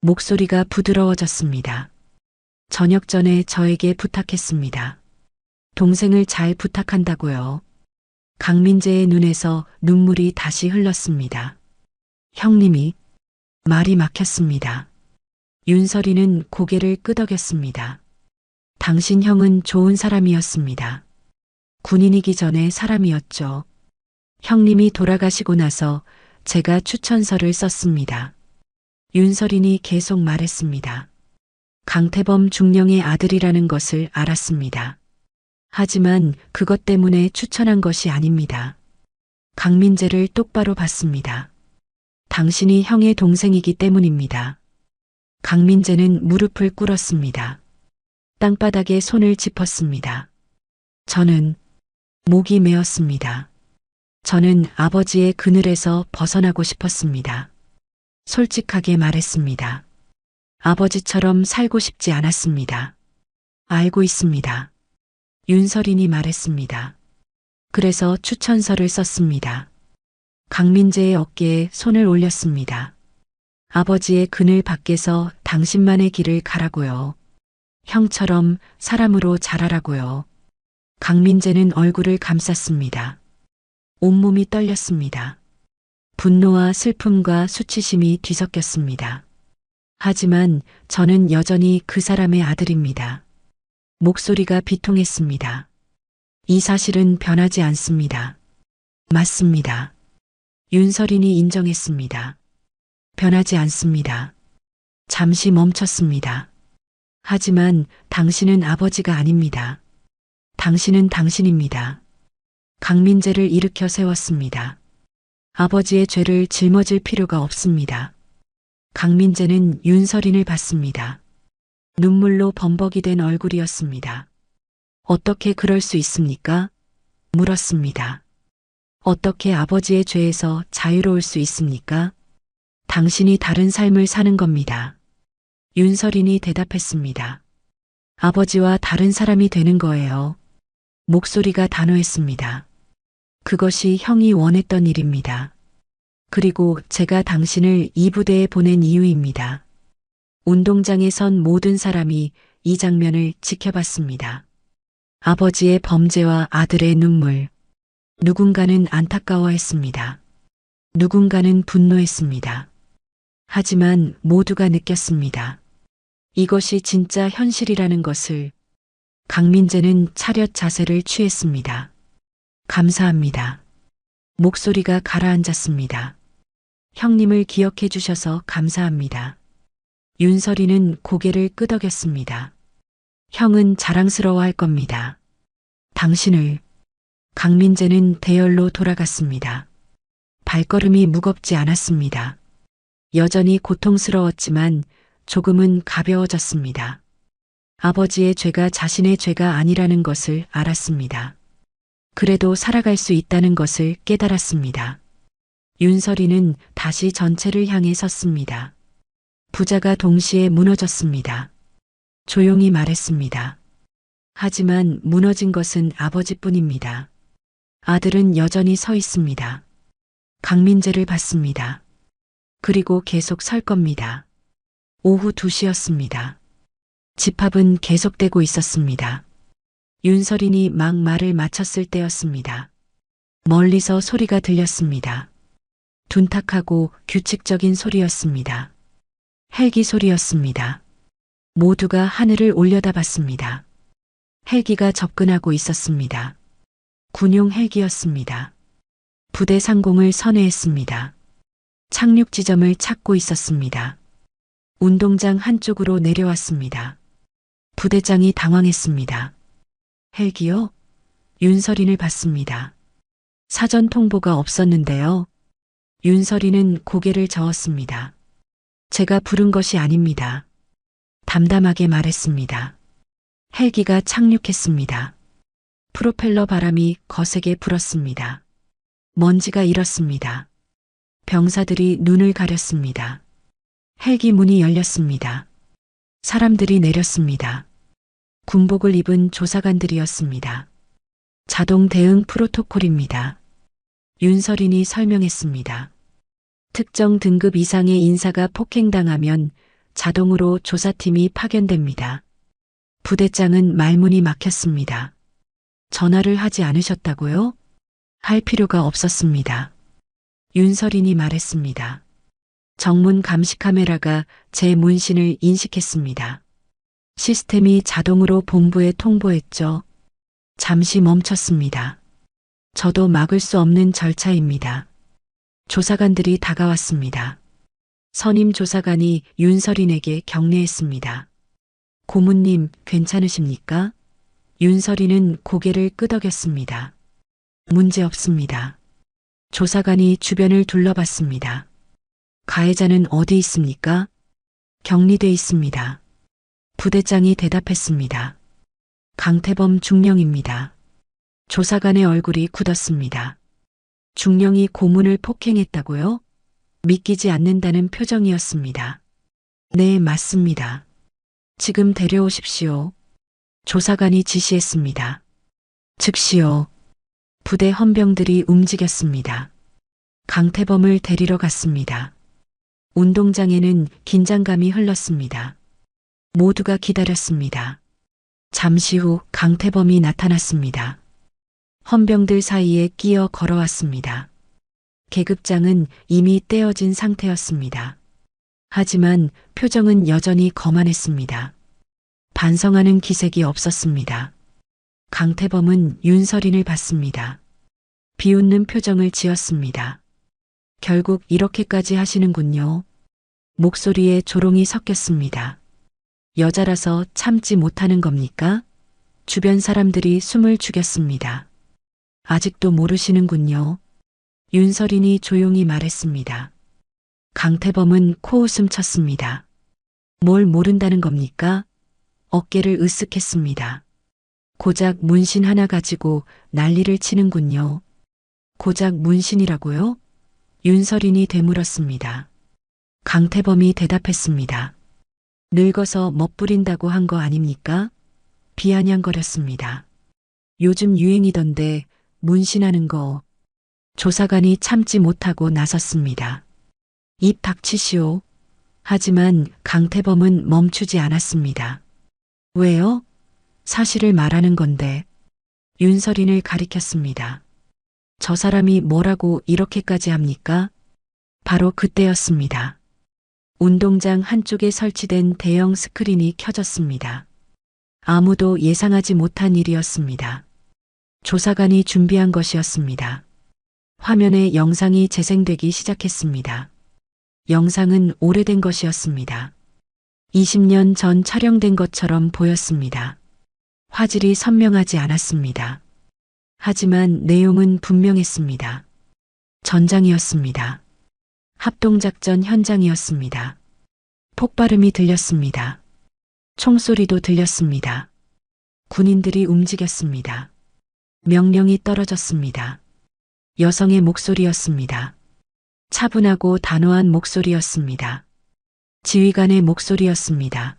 목소리가 부드러워졌습니다. 전역 전에 저에게 부탁했습니다. 동생을 잘 부탁한다고요. 강민재의 눈에서 눈물이 다시 흘렀습니다. 형님이 말이 막혔습니다. 윤설이는 고개를 끄덕였습니다. 당신 형은 좋은 사람이었습니다. 군인이기 전에 사람이었죠. 형님이 돌아가시고 나서 제가 추천서를 썼습니다. 윤설인이 계속 말했습니다. 강태범 중령의 아들이라는 것을 알았습니다. 하지만 그것 때문에 추천한 것이 아닙니다. 강민재를 똑바로 봤습니다. 당신이 형의 동생이기 때문입니다. 강민재는 무릎을 꿇었습니다. 땅바닥에 손을 짚었습니다. 저는 목이 메었습니다. 저는 아버지의 그늘에서 벗어나고 싶었습니다. 솔직하게 말했습니다. 아버지처럼 살고 싶지 않았습니다. 알고 있습니다. 윤설인이 말했습니다. 그래서 추천서를 썼습니다. 강민재의 어깨에 손을 올렸습니다. 아버지의 그늘 밖에서 당신만의 길을 가라고요. 형처럼 사람으로 자라라고요. 강민재는 얼굴을 감쌌습니다. 온몸이 떨렸습니다. 분노와 슬픔과 수치심이 뒤섞였습니다. 하지만 저는 여전히 그 사람의 아들입니다. 목소리가 비통했습니다. 이 사실은 변하지 않습니다. 맞습니다. 윤설인이 인정했습니다. 변하지 않습니다. 잠시 멈췄습니다. 하지만 당신은 아버지가 아닙니다. 당신은 당신입니다. 강민재를 일으켜 세웠습니다. 아버지의 죄를 짊어질 필요가 없습니다. 강민재는 윤설인을 봤습니다. 눈물로 범벅이 된 얼굴이었습니다. 어떻게 그럴 수 있습니까? 물었습니다. 어떻게 아버지의 죄에서 자유로울 수 있습니까? 당신이 다른 삶을 사는 겁니다. 윤설인이 대답했습니다. 아버지와 다른 사람이 되는 거예요. 목소리가 단호했습니다. 그것이 형이 원했던 일입니다. 그리고 제가 당신을 이 부대에 보낸 이유입니다. 운동장에 선 모든 사람이 이 장면을 지켜봤습니다. 아버지의 범죄와 아들의 눈물. 누군가는 안타까워했습니다. 누군가는 분노했습니다. 하지만 모두가 느꼈습니다. 이것이 진짜 현실이라는 것을. 강민재는 차렷 자세를 취했습니다. 감사합니다. 목소리가 가라앉았습니다. 형님을 기억해 주셔서 감사합니다. 윤설이는 고개를 끄덕였습니다. 형은 자랑스러워할 겁니다. 당신을. 강민재는 대열로 돌아갔습니다. 발걸음이 무겁지 않았습니다. 여전히 고통스러웠지만 조금은 가벼워졌습니다. 아버지의 죄가 자신의 죄가 아니라는 것을 알았습니다. 그래도 살아갈 수 있다는 것을 깨달았습니다. 윤설이는 다시 전체를 향해 섰습니다. 부자가 동시에 무너졌습니다. 조용히 말했습니다. 하지만 무너진 것은 아버지뿐입니다. 아들은 여전히 서 있습니다. 강민재를 봤습니다. 그리고 계속 설 겁니다. 오후 2시였습니다. 집합은 계속되고 있었습니다. 윤설인이 막 말을 마쳤을 때였습니다. 멀리서 소리가 들렸습니다. 둔탁하고 규칙적인 소리였습니다. 헬기 소리였습니다. 모두가 하늘을 올려다봤습니다. 헬기가 접근하고 있었습니다. 군용 헬기였습니다. 부대 상공을 선회했습니다. 착륙 지점을 찾고 있었습니다. 운동장 한쪽으로 내려왔습니다. 부대장이 당황했습니다. 헬기요? 윤설인을 봤습니다. 사전 통보가 없었는데요. 윤설이는 고개를 저었습니다. 제가 부른 것이 아닙니다. 담담하게 말했습니다. 헬기가 착륙했습니다. 프로펠러 바람이 거세게 불었습니다. 먼지가 일었습니다. 병사들이 눈을 가렸습니다. 헬기 문이 열렸습니다. 사람들이 내렸습니다. 군복을 입은 조사관들이었습니다. 자동 대응 프로토콜입니다. 윤설인이 설명했습니다. 특정 등급 이상의 인사가 폭행당하면 자동으로 조사팀이 파견됩니다. 부대장은 말문이 막혔습니다. 전화를 하지 않으셨다고요? 할 필요가 없었습니다. 윤설인이 말했습니다. 정문 감시 카메라가 제 문신을 인식했습니다. 시스템이 자동으로 본부에 통보했죠. 잠시 멈췄습니다. 저도 막을 수 없는 절차입니다. 조사관들이 다가왔습니다. 선임 조사관이 윤설인에게 경례했습니다. 고문님, 괜찮으십니까? 윤설이는 고개를 끄덕였습니다. 문제 없습니다. 조사관이 주변을 둘러봤습니다. 가해자는 어디 있습니까? 격리돼 있습니다. 부대장이 대답했습니다. 강태범 중령입니다. 조사관의 얼굴이 굳었습니다. 중령이 고문을 폭행했다고요? 믿기지 않는다는 표정이었습니다. 네, 맞습니다. 지금 데려오십시오. 조사관이 지시했습니다. 즉시요. 부대 헌병들이 움직였습니다. 강태범을 데리러 갔습니다. 운동장에는 긴장감이 흘렀습니다. 모두가 기다렸습니다. 잠시 후 강태범이 나타났습니다. 헌병들 사이에 끼어 걸어왔습니다. 계급장은 이미 떼어진 상태였습니다. 하지만 표정은 여전히 거만했습니다. 반성하는 기색이 없었습니다. 강태범은 윤서린을 봤습니다. 비웃는 표정을 지었습니다. 결국 이렇게까지 하시는군요. 목소리에 조롱이 섞였습니다. 여자라서 참지 못하는 겁니까? 주변 사람들이 숨을 죽였습니다. 아직도 모르시는군요. 윤서린이 조용히 말했습니다. 강태범은 코웃음 쳤습니다. 뭘 모른다는 겁니까? 어깨를 으쓱했습니다. 고작 문신 하나 가지고 난리를 치는군요. 고작 문신이라고요? 윤서린이 되물었습니다. 강태범이 대답했습니다. 늙어서 멋부린다고 한 거 아닙니까? 비아냥거렸습니다. 요즘 유행이던데 문신하는 거. 조사관이 참지 못하고 나섰습니다. 입 닥치시오. 하지만 강태범은 멈추지 않았습니다. 왜요? 사실을 말하는 건데. 윤서린을 가리켰습니다. 저 사람이 뭐라고 이렇게까지 합니까? 바로 그때였습니다. 운동장 한쪽에 설치된 대형 스크린이 켜졌습니다. 아무도 예상하지 못한 일이었습니다. 조사관이 준비한 것이었습니다. 화면에 영상이 재생되기 시작했습니다. 영상은 오래된 것이었습니다. 20년 전 촬영된 것처럼 보였습니다. 화질이 선명하지 않았습니다. 하지만 내용은 분명했습니다. 전장이었습니다. 합동작전 현장이었습니다. 폭발음이 들렸습니다. 총소리도 들렸습니다. 군인들이 움직였습니다. 명령이 떨어졌습니다. 여성의 목소리였습니다. 차분하고 단호한 목소리였습니다. 지휘관의 목소리였습니다.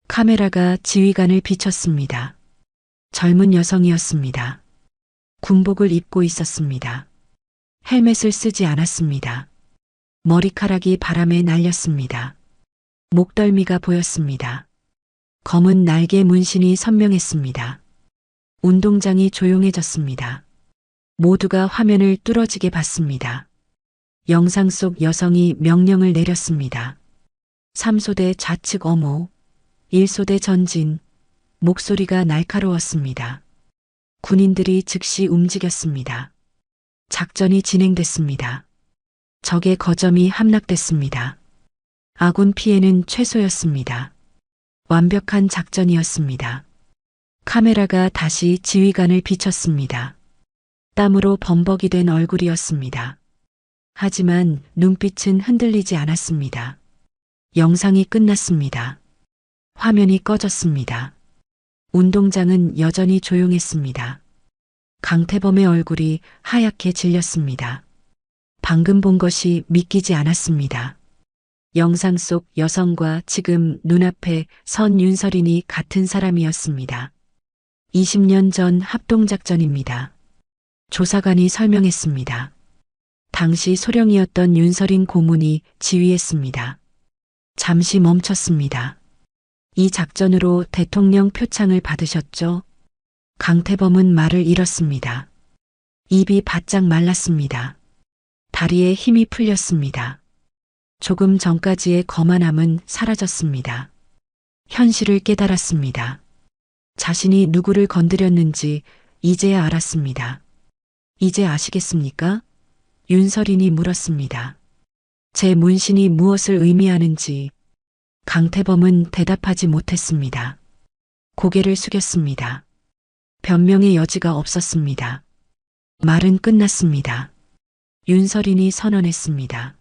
카메라가 지휘관을 비췄습니다. 젊은 여성이었습니다. 군복을 입고 있었습니다. 헬멧을 쓰지 않았습니다. 머리카락이 바람에 날렸습니다. 목덜미가 보였습니다. 검은 날개 문신이 선명했습니다. 운동장이 조용해졌습니다. 모두가 화면을 뚫어지게 봤습니다. 영상 속 여성이 명령을 내렸습니다. 3소대 좌측 엄호, 1소대 전진. 목소리가 날카로웠습니다. 군인들이 즉시 움직였습니다. 작전이 진행됐습니다. 적의 거점이 함락됐습니다. 아군 피해는 최소였습니다. 완벽한 작전이었습니다. 카메라가 다시 지휘관을 비췄습니다. 땀으로 범벅이 된 얼굴이었습니다. 하지만 눈빛은 흔들리지 않았습니다. 영상이 끝났습니다. 화면이 꺼졌습니다. 운동장은 여전히 조용했습니다. 강태범의 얼굴이 하얗게 질렸습니다. 방금 본 것이 믿기지 않았습니다. 영상 속 여성과 지금 눈앞에 선 윤서린이 같은 사람이었습니다. 20년 전 합동작전입니다. 조사관이 설명했습니다. 당시 소령이었던 윤서린 고문이 지휘했습니다. 잠시 멈췄습니다. 이 작전으로 대통령 표창을 받으셨죠? 강태범은 말을 잃었습니다. 입이 바짝 말랐습니다. 다리에 힘이 풀렸습니다. 조금 전까지의 거만함은 사라졌습니다. 현실을 깨달았습니다. 자신이 누구를 건드렸는지 이제야 알았습니다. 이제 아시겠습니까? 윤서린이 물었습니다. 제 문신이 무엇을 의미하는지. 강태범은 대답하지 못했습니다. 고개를 숙였습니다. 변명의 여지가 없었습니다. 말은 끝났습니다. 윤서린이 선언했습니다.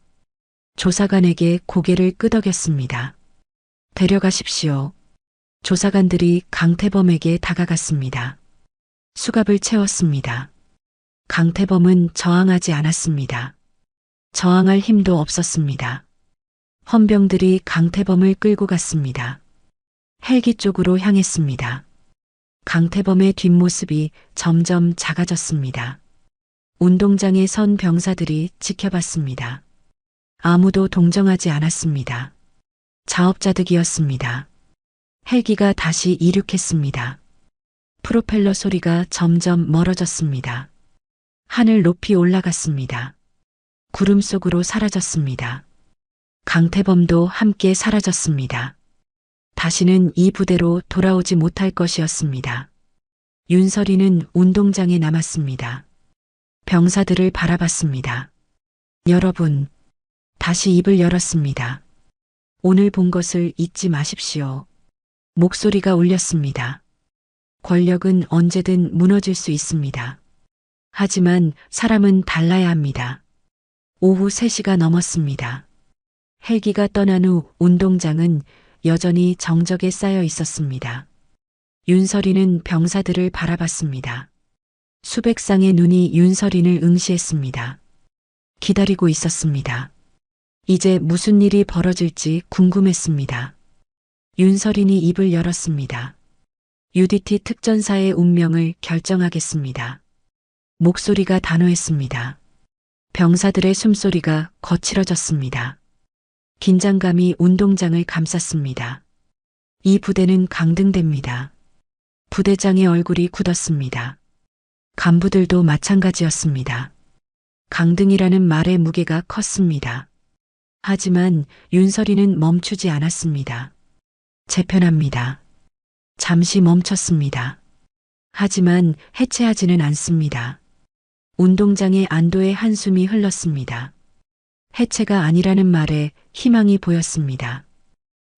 조사관에게 고개를 끄덕였습니다. 데려가십시오. 조사관들이 강태범에게 다가갔습니다. 수갑을 채웠습니다. 강태범은 저항하지 않았습니다. 저항할 힘도 없었습니다. 헌병들이 강태범을 끌고 갔습니다. 헬기 쪽으로 향했습니다. 강태범의 뒷모습이 점점 작아졌습니다. 운동장에 선 병사들이 지켜봤습니다. 아무도 동정하지 않았습니다. 자업자득이었습니다. 헬기가 다시 이륙했습니다. 프로펠러 소리가 점점 멀어졌습니다. 하늘 높이 올라갔습니다. 구름 속으로 사라졌습니다. 강태범도 함께 사라졌습니다. 다시는 이 부대로 돌아오지 못할 것이었습니다. 윤설이는 운동장에 남았습니다. 병사들을 바라봤습니다. 여러분, 다시 입을 열었습니다. 오늘 본 것을 잊지 마십시오. 목소리가 울렸습니다. 권력은 언제든 무너질 수 있습니다. 하지만 사람은 달라야 합니다. 오후 3시가 넘었습니다. 헬기가 떠난 후 운동장은 여전히 정적에 쌓여 있었습니다. 윤설이는 병사들을 바라봤습니다. 수백 쌍의 눈이 윤설이를 응시했습니다. 기다리고 있었습니다. 이제 무슨 일이 벌어질지 궁금했습니다. 윤설인이 입을 열었습니다. UDT 특전사의 운명을 결정하겠습니다. 목소리가 단호했습니다. 병사들의 숨소리가 거칠어졌습니다. 긴장감이 운동장을 감쌌습니다. 이 부대는 강등됩니다. 부대장의 얼굴이 굳었습니다. 간부들도 마찬가지였습니다. 강등이라는 말의 무게가 컸습니다. 하지만 윤설이는 멈추지 않았습니다. 재편합니다. 잠시 멈췄습니다. 하지만 해체하지는 않습니다. 운동장에 안도의 한숨이 흘렀습니다. 해체가 아니라는 말에 희망이 보였습니다.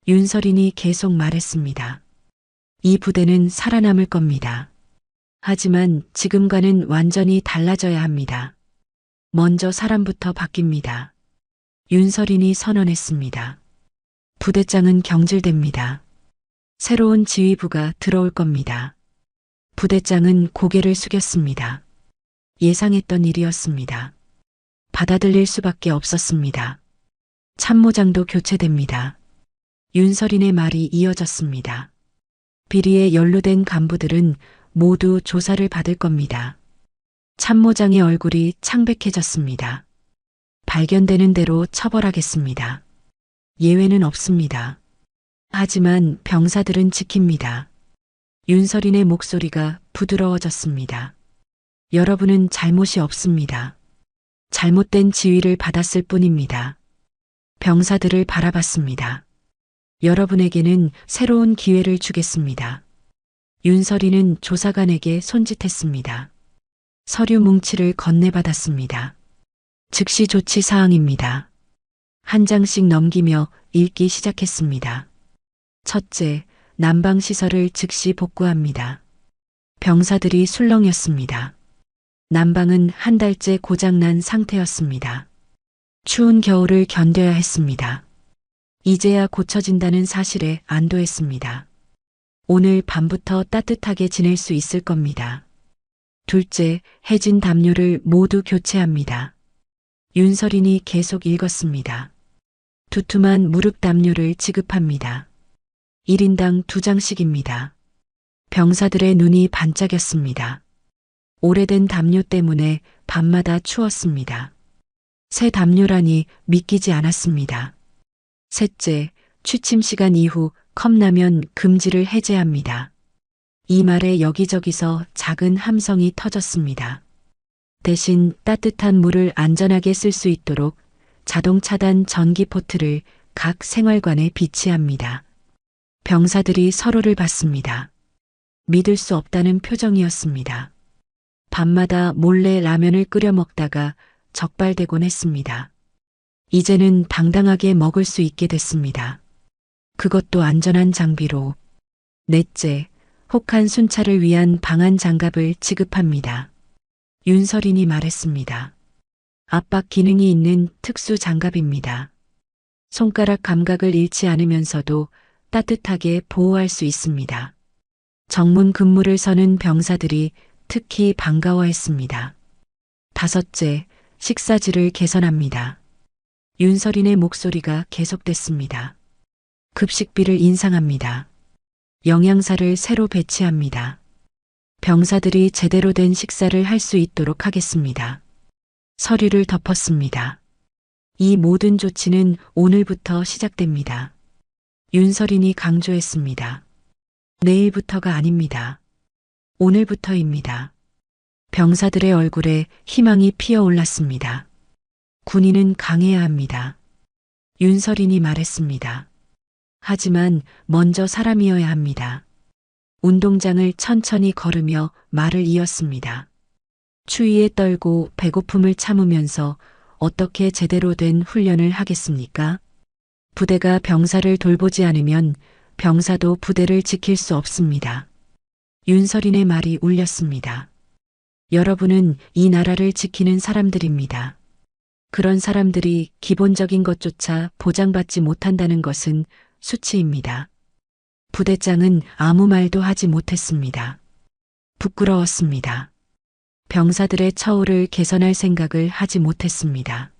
윤설인이 계속 말했습니다. 이 부대는 살아남을 겁니다. 하지만 지금과는 완전히 달라져야 합니다. 먼저 사람부터 바뀝니다. 윤설인이 선언했습니다. 부대장은 경질됩니다. 새로운 지휘부가 들어올 겁니다. 부대장은 고개를 숙였습니다. 예상했던 일이었습니다. 받아들일 수밖에 없었습니다. 참모장도 교체됩니다. 윤설인의 말이 이어졌습니다. 비리에 연루된 간부들은 모두 조사를 받을 겁니다. 참모장의 얼굴이 창백해졌습니다. 발견되는 대로 처벌하겠습니다. 예외는 없습니다. 하지만 병사들은 지킵니다. 윤설인의 목소리가 부드러워졌습니다. 여러분은 잘못이 없습니다. 잘못된 지휘를 받았을 뿐입니다. 병사들을 바라봤습니다. 여러분에게는 새로운 기회를 주겠습니다. 윤설이는 조사관에게 손짓했습니다. 서류 뭉치를 건네받았습니다. 즉시 조치 사항입니다. 한 장씩 넘기며 읽기 시작했습니다. 첫째, 난방시설을 즉시 복구합니다. 병사들이 술렁였습니다. 난방은 한 달째 고장난 상태였습니다. 추운 겨울을 견뎌야 했습니다. 이제야 고쳐진다는 사실에 안도했습니다. 오늘 밤부터 따뜻하게 지낼 수 있을 겁니다. 둘째, 해진 담요를 모두 교체합니다. 윤설인이 계속 읽었습니다. 두툼한 무릎 담요를 지급합니다. 1인당 2장씩입니다. 병사들의 눈이 반짝였습니다. 오래된 담요 때문에 밤마다 추웠습니다. 새 담요라니 믿기지 않았습니다. 셋째, 취침 시간 이후 컵라면 금지를 해제합니다. 이 말에 여기저기서 작은 함성이 터졌습니다. 대신 따뜻한 물을 안전하게 쓸 수 있도록 자동 차단 전기 포트를 각 생활관에 비치합니다. 병사들이 서로를 봤습니다. 믿을 수 없다는 표정이었습니다. 밤마다 몰래 라면을 끓여 먹다가 적발되곤 했습니다. 이제는 당당하게 먹을 수 있게 됐습니다. 그것도 안전한 장비로. 넷째, 혹한 순찰을 위한 방한 장갑을 지급합니다. 윤설인이 말했습니다. 압박 기능이 있는 특수 장갑입니다. 손가락 감각을 잃지 않으면서도 따뜻하게 보호할 수 있습니다. 정문 근무를 서는 병사들이 특히 반가워했습니다. 다섯째, 식사질을 개선합니다. 윤설인의 목소리가 계속됐습니다. 급식비를 인상합니다. 영양사를 새로 배치합니다. 병사들이 제대로 된 식사를 할 수 있도록 하겠습니다. 서류를 덮었습니다. 이 모든 조치는 오늘부터 시작됩니다. 윤설인이 강조했습니다. 내일부터가 아닙니다. 오늘부터입니다. 병사들의 얼굴에 희망이 피어올랐습니다. 군인은 강해야 합니다. 윤설인이 말했습니다. 하지만 먼저 사람이어야 합니다. 운동장을 천천히 걸으며 말을 이었습니다. 추위에 떨고 배고픔을 참으면서 어떻게 제대로 된 훈련을 하겠습니까? 부대가 병사를 돌보지 않으면 병사도 부대를 지킬 수 없습니다. 윤설인의 말이 울렸습니다. 여러분은 이 나라를 지키는 사람들입니다. 그런 사람들이 기본적인 것조차 보장받지 못한다는 것은 수치입니다. 부대장은 아무 말도 하지 못했습니다. 부끄러웠습니다. 병사들의 처우를 개선할 생각을 하지 못했습니다.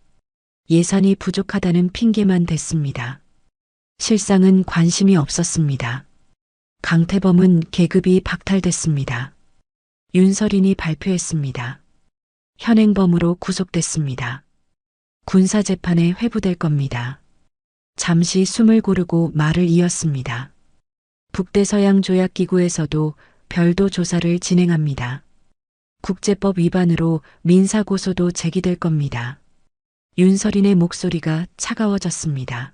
예산이 부족하다는 핑계만 댔습니다. 실상은 관심이 없었습니다. 강태범은 계급이 박탈됐습니다. 윤설인이 발표했습니다. 현행범으로 구속됐습니다. 군사재판에 회부될 겁니다. 잠시 숨을 고르고 말을 이었습니다. 북대서양조약기구에서도 별도 조사를 진행합니다. 국제법 위반으로 민사고소도 제기될 겁니다. 윤설인의 목소리가 차가워졌습니다.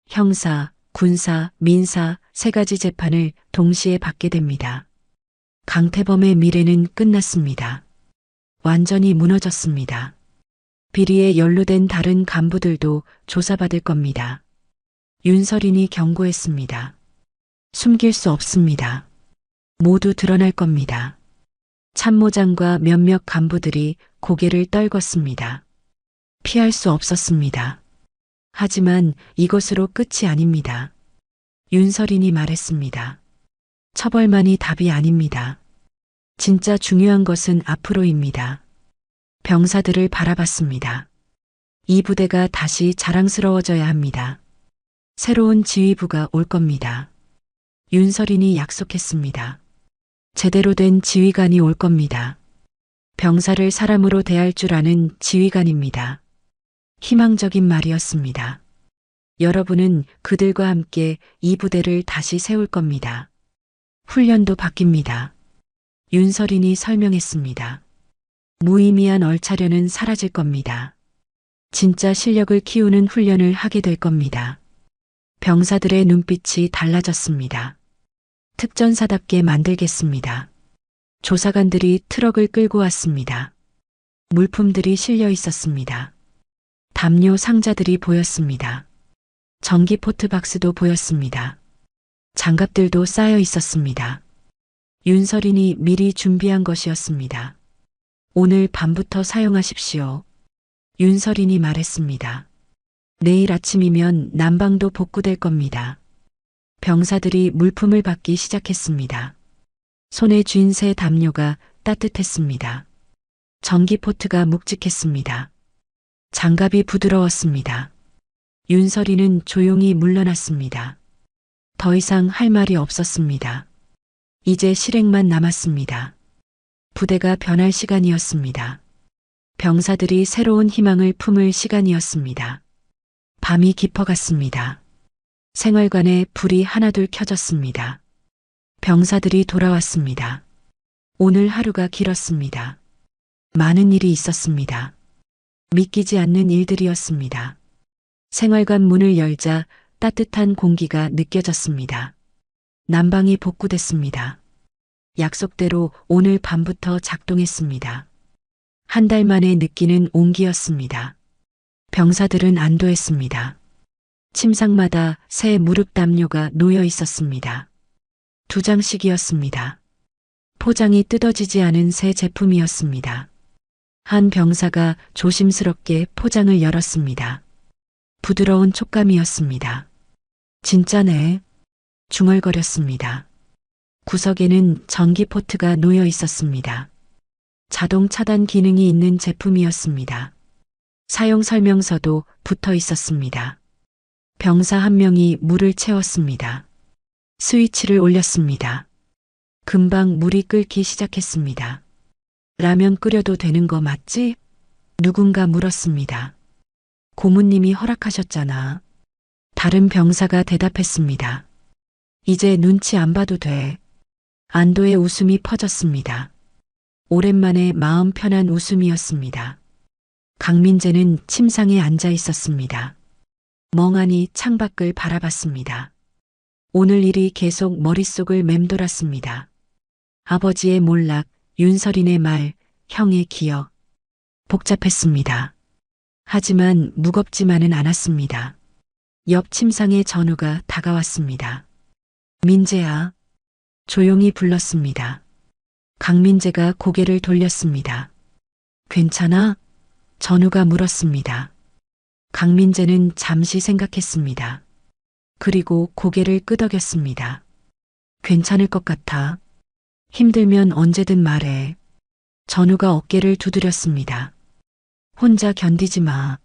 형사, 군사, 민사 세 가지 재판을 동시에 받게 됩니다. 강태범의 미래는 끝났습니다. 완전히 무너졌습니다. 비리에 연루된 다른 간부들도 조사받을 겁니다. 윤설인이 경고했습니다. 숨길 수 없습니다. 모두 드러날 겁니다. 참모장과 몇몇 간부들이 고개를 떨궜습니다. 피할 수 없었습니다. 하지만 이것으로 끝이 아닙니다. 윤설인이 말했습니다. 처벌만이 답이 아닙니다. 진짜 중요한 것은 앞으로입니다. 병사들을 바라봤습니다. 이 부대가 다시 자랑스러워져야 합니다. 새로운 지휘부가 올 겁니다. 윤설인이 약속했습니다. 제대로 된 지휘관이 올 겁니다. 병사를 사람으로 대할 줄 아는 지휘관입니다. 희망적인 말이었습니다. 여러분은 그들과 함께 이 부대를 다시 세울 겁니다. 훈련도 바뀝니다. 윤설인이 설명했습니다. 무의미한 얼차려는 사라질 겁니다. 진짜 실력을 키우는 훈련을 하게 될 겁니다. 병사들의 눈빛이 달라졌습니다. 특전사답게 만들겠습니다. 조사관들이 트럭을 끌고 왔습니다. 물품들이 실려 있었습니다. 담요 상자들이 보였습니다. 전기 포트박스도 보였습니다. 장갑들도 쌓여 있었습니다. 윤설인이 미리 준비한 것이었습니다. 오늘 밤부터 사용하십시오. 윤설인이 말했습니다. 내일 아침이면 난방도 복구될 겁니다. 병사들이 물품을 받기 시작했습니다. 손에 쥔 새 담요가 따뜻했습니다. 전기 포트가 묵직했습니다. 장갑이 부드러웠습니다. 윤설이는 조용히 물러났습니다. 더 이상 할 말이 없었습니다. 이제 실행만 남았습니다. 부대가 변할 시간이었습니다. 병사들이 새로운 희망을 품을 시간이었습니다. 밤이 깊어갔습니다. 생활관에 불이 하나둘 켜졌습니다. 병사들이 돌아왔습니다. 오늘 하루가 길었습니다. 많은 일이 있었습니다. 믿기지 않는 일들이었습니다. 생활관 문을 열자 따뜻한 공기가 느껴졌습니다. 난방이 복구됐습니다. 약속대로 오늘 밤부터 작동했습니다. 한 달 만에 느끼는 온기였습니다. 병사들은 안도했습니다. 침상마다 새 무릎 담요가 놓여 있었습니다. 2장씩이었습니다. 포장이 뜯어지지 않은 새 제품이었습니다. 한 병사가 조심스럽게 포장을 열었습니다. 부드러운 촉감이었습니다. 진짜네. 중얼거렸습니다. 구석에는 전기 포트가 놓여 있었습니다. 자동 차단 기능이 있는 제품이었습니다. 사용 설명서도 붙어 있었습니다. 병사 한 명이 물을 채웠습니다. 스위치를 올렸습니다. 금방 물이 끓기 시작했습니다. 라면 끓여도 되는 거 맞지? 누군가 물었습니다. 고모님이 허락하셨잖아. 다른 병사가 대답했습니다. 이제 눈치 안 봐도 돼. 안도의 웃음이 퍼졌습니다. 오랜만에 마음 편한 웃음이었습니다. 강민재는 침상에 앉아 있었습니다. 멍하니 창밖을 바라봤습니다. 오늘 일이 계속 머릿속을 맴돌았습니다. 아버지의 몰락, 윤설인의 말, 형의 기억. 복잡했습니다. 하지만 무겁지만은 않았습니다. 옆 침상에 전우가 다가왔습니다. 민재야. 조용히 불렀습니다. 강민재가 고개를 돌렸습니다. 괜찮아? 전우가 물었습니다. 강민재는 잠시 생각했습니다. 그리고 고개를 끄덕였습니다. 괜찮을 것 같아. 힘들면 언제든 말해. 전우가 어깨를 두드렸습니다. 혼자 견디지 마.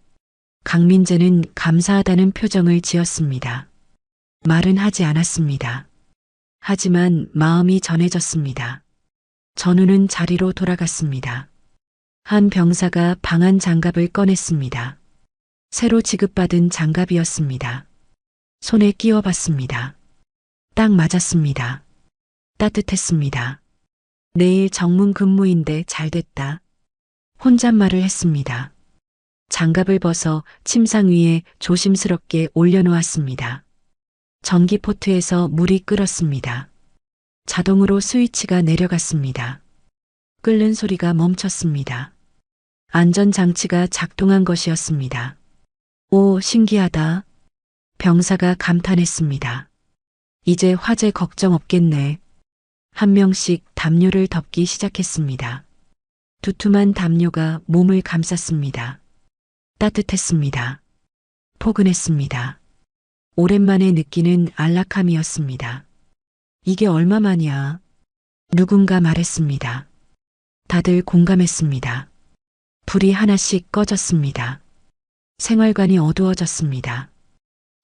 강민재는 감사하다는 표정을 지었습니다. 말은 하지 않았습니다. 하지만 마음이 전해졌습니다. 전우는 자리로 돌아갔습니다. 한 병사가 방한 장갑을 꺼냈습니다. 새로 지급받은 장갑이었습니다. 손에 끼워봤습니다. 딱 맞았습니다. 따뜻했습니다. 내일 정문 근무인데 잘됐다. 혼잣말을 했습니다. 장갑을 벗어 침상 위에 조심스럽게 올려놓았습니다. 전기 포트에서 물이 끓었습니다. 자동으로 스위치가 내려갔습니다. 끓는 소리가 멈췄습니다. 안전장치가 작동한 것이었습니다. 오, 신기하다. 병사가 감탄했습니다. 이제 화재 걱정 없겠네. 한 명씩 담요를 덮기 시작했습니다. 두툼한 담요가 몸을 감쌌습니다. 따뜻했습니다. 포근했습니다. 오랜만에 느끼는 안락함이었습니다. 이게 얼마만이야? 누군가 말했습니다. 다들 공감했습니다. 불이 하나씩 꺼졌습니다. 생활관이 어두워졌습니다.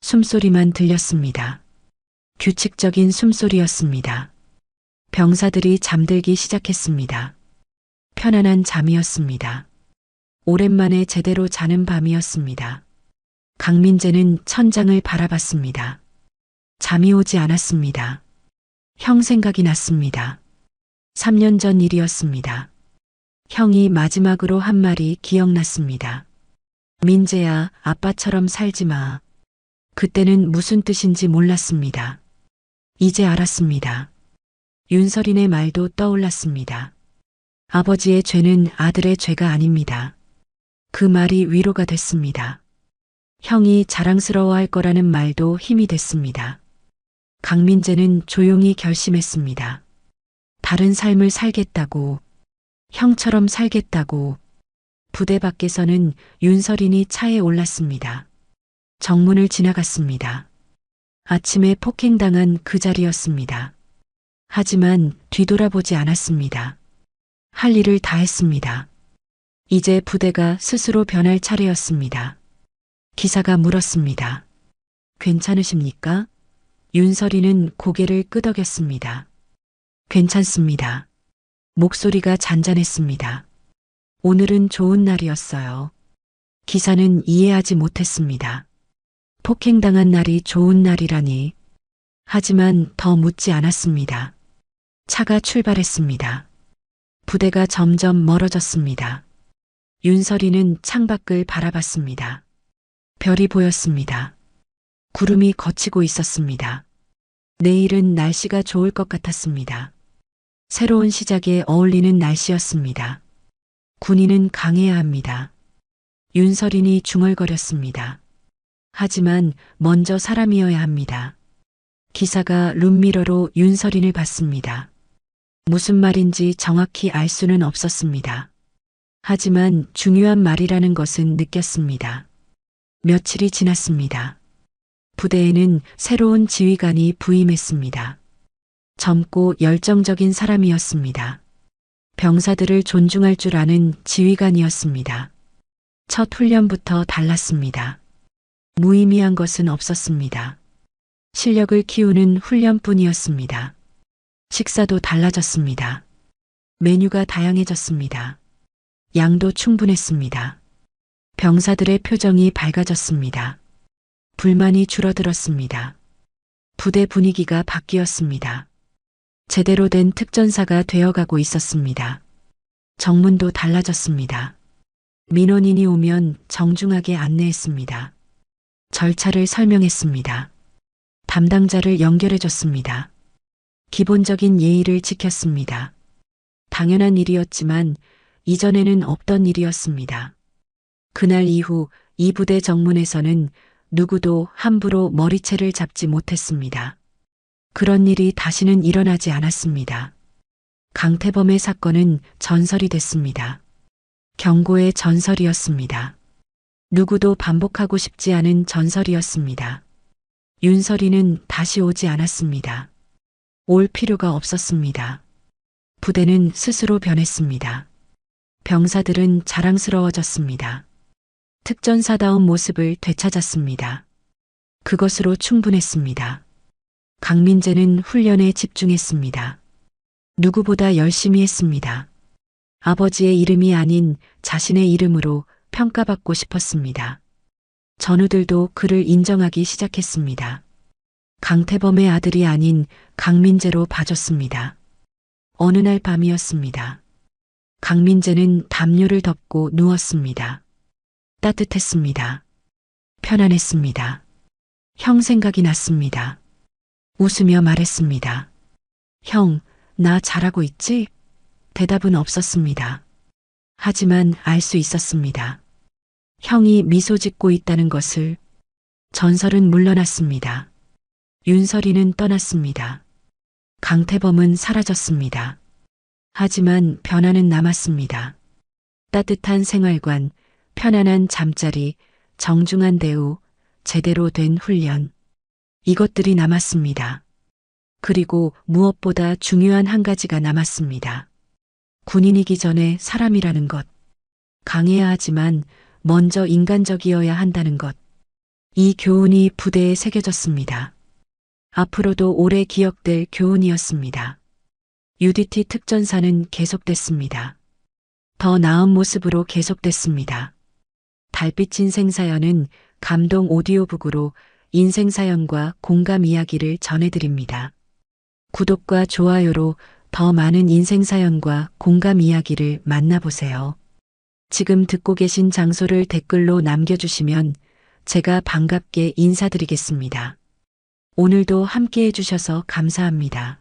숨소리만 들렸습니다. 규칙적인 숨소리였습니다. 병사들이 잠들기 시작했습니다. 편안한 잠이었습니다. 오랜만에 제대로 자는 밤이었습니다. 강민재는 천장을 바라봤습니다. 잠이 오지 않았습니다. 형 생각이 났습니다. 3년 전 일이었습니다. 형이 마지막으로 한 말이 기억났습니다. 민재야, 아빠처럼 살지 마. 그때는 무슨 뜻인지 몰랐습니다. 이제 알았습니다. 윤설인의 말도 떠올랐습니다. 아버지의 죄는 아들의 죄가 아닙니다. 그 말이 위로가 됐습니다. 형이 자랑스러워할 거라는 말도 힘이 됐습니다. 강민재는 조용히 결심했습니다. 다른 삶을 살겠다고, 형처럼 살겠다고. 부대 밖에서는 윤설인이 차에 올랐습니다. 정문을 지나갔습니다. 아침에 폭행당한 그 자리였습니다. 하지만 뒤돌아보지 않았습니다. 할 일을 다 했습니다. 이제 부대가 스스로 변할 차례였습니다. 기사가 물었습니다. 괜찮으십니까? 윤설이는 고개를 끄덕였습니다. 괜찮습니다. 목소리가 잔잔했습니다. 오늘은 좋은 날이었어요. 기사는 이해하지 못했습니다. 폭행당한 날이 좋은 날이라니. 하지만 더 묻지 않았습니다. 차가 출발했습니다. 부대가 점점 멀어졌습니다. 윤설이는 창밖을 바라봤습니다. 별이 보였습니다. 구름이 걷히고 있었습니다. 내일은 날씨가 좋을 것 같았습니다. 새로운 시작에 어울리는 날씨였습니다. 군인은 강해야 합니다. 윤설인이 중얼거렸습니다. 하지만 먼저 사람이어야 합니다. 기사가 룸미러로 윤설인을 봤습니다. 무슨 말인지 정확히 알 수는 없었습니다. 하지만 중요한 말이라는 것은 느꼈습니다. 며칠이 지났습니다. 부대에는 새로운 지휘관이 부임했습니다. 젊고 열정적인 사람이었습니다. 병사들을 존중할 줄 아는 지휘관이었습니다. 첫 훈련부터 달랐습니다. 무의미한 것은 없었습니다. 실력을 키우는 훈련뿐이었습니다. 식사도 달라졌습니다. 메뉴가 다양해졌습니다. 양도 충분했습니다. 병사들의 표정이 밝아졌습니다. 불만이 줄어들었습니다. 부대 분위기가 바뀌었습니다. 제대로 된 특전사가 되어가고 있었습니다. 정문도 달라졌습니다. 민원인이 오면 정중하게 안내했습니다. 절차를 설명했습니다. 담당자를 연결해줬습니다. 기본적인 예의를 지켰습니다. 당연한 일이었지만 이전에는 없던 일이었습니다. 그날 이후 이 부대 정문에서는 누구도 함부로 머리채를 잡지 못했습니다. 그런 일이 다시는 일어나지 않았습니다. 강태범의 사건은 전설이 됐습니다. 경고의 전설이었습니다. 누구도 반복하고 싶지 않은 전설이었습니다. 윤설이는 다시 오지 않았습니다. 올 필요가 없었습니다. 부대는 스스로 변했습니다. 병사들은 자랑스러워졌습니다. 특전사다운 모습을 되찾았습니다. 그것으로 충분했습니다. 강민재는 훈련에 집중했습니다. 누구보다 열심히 했습니다. 아버지의 이름이 아닌 자신의 이름으로 평가받고 싶었습니다. 전우들도 그를 인정하기 시작했습니다. 강태범의 아들이 아닌 강민재로 봐줬습니다. 어느 날 밤이었습니다. 강민재는 담요를 덮고 누웠습니다. 따뜻했습니다. 편안했습니다. 형 생각이 났습니다. 웃으며 말했습니다. 형, 나 잘하고 있지? 대답은 없었습니다. 하지만 알 수 있었습니다. 형이 미소 짓고 있다는 것을. 전설은 물러났습니다. 윤설이는 떠났습니다. 강태범은 사라졌습니다. 하지만 변화는 남았습니다. 따뜻한 생활관, 편안한 잠자리, 정중한 대우, 제대로 된 훈련. 이것들이 남았습니다. 그리고 무엇보다 중요한 한 가지가 남았습니다. 군인이기 전에 사람이라는 것. 강해야 하지만 먼저 인간적이어야 한다는 것. 이 교훈이 부대에 새겨졌습니다. 앞으로도 오래 기억될 교훈이었습니다. UDT 특전사는 계속됐습니다. 더 나은 모습으로 계속됐습니다. 달빛 인생사연은 감동 오디오북으로 인생사연과 공감 이야기를 전해드립니다. 구독과 좋아요로 더 많은 인생사연과 공감 이야기를 만나보세요. 지금 듣고 계신 장소를 댓글로 남겨주시면 제가 반갑게 인사드리겠습니다. 오늘도 함께 해주셔서 감사합니다.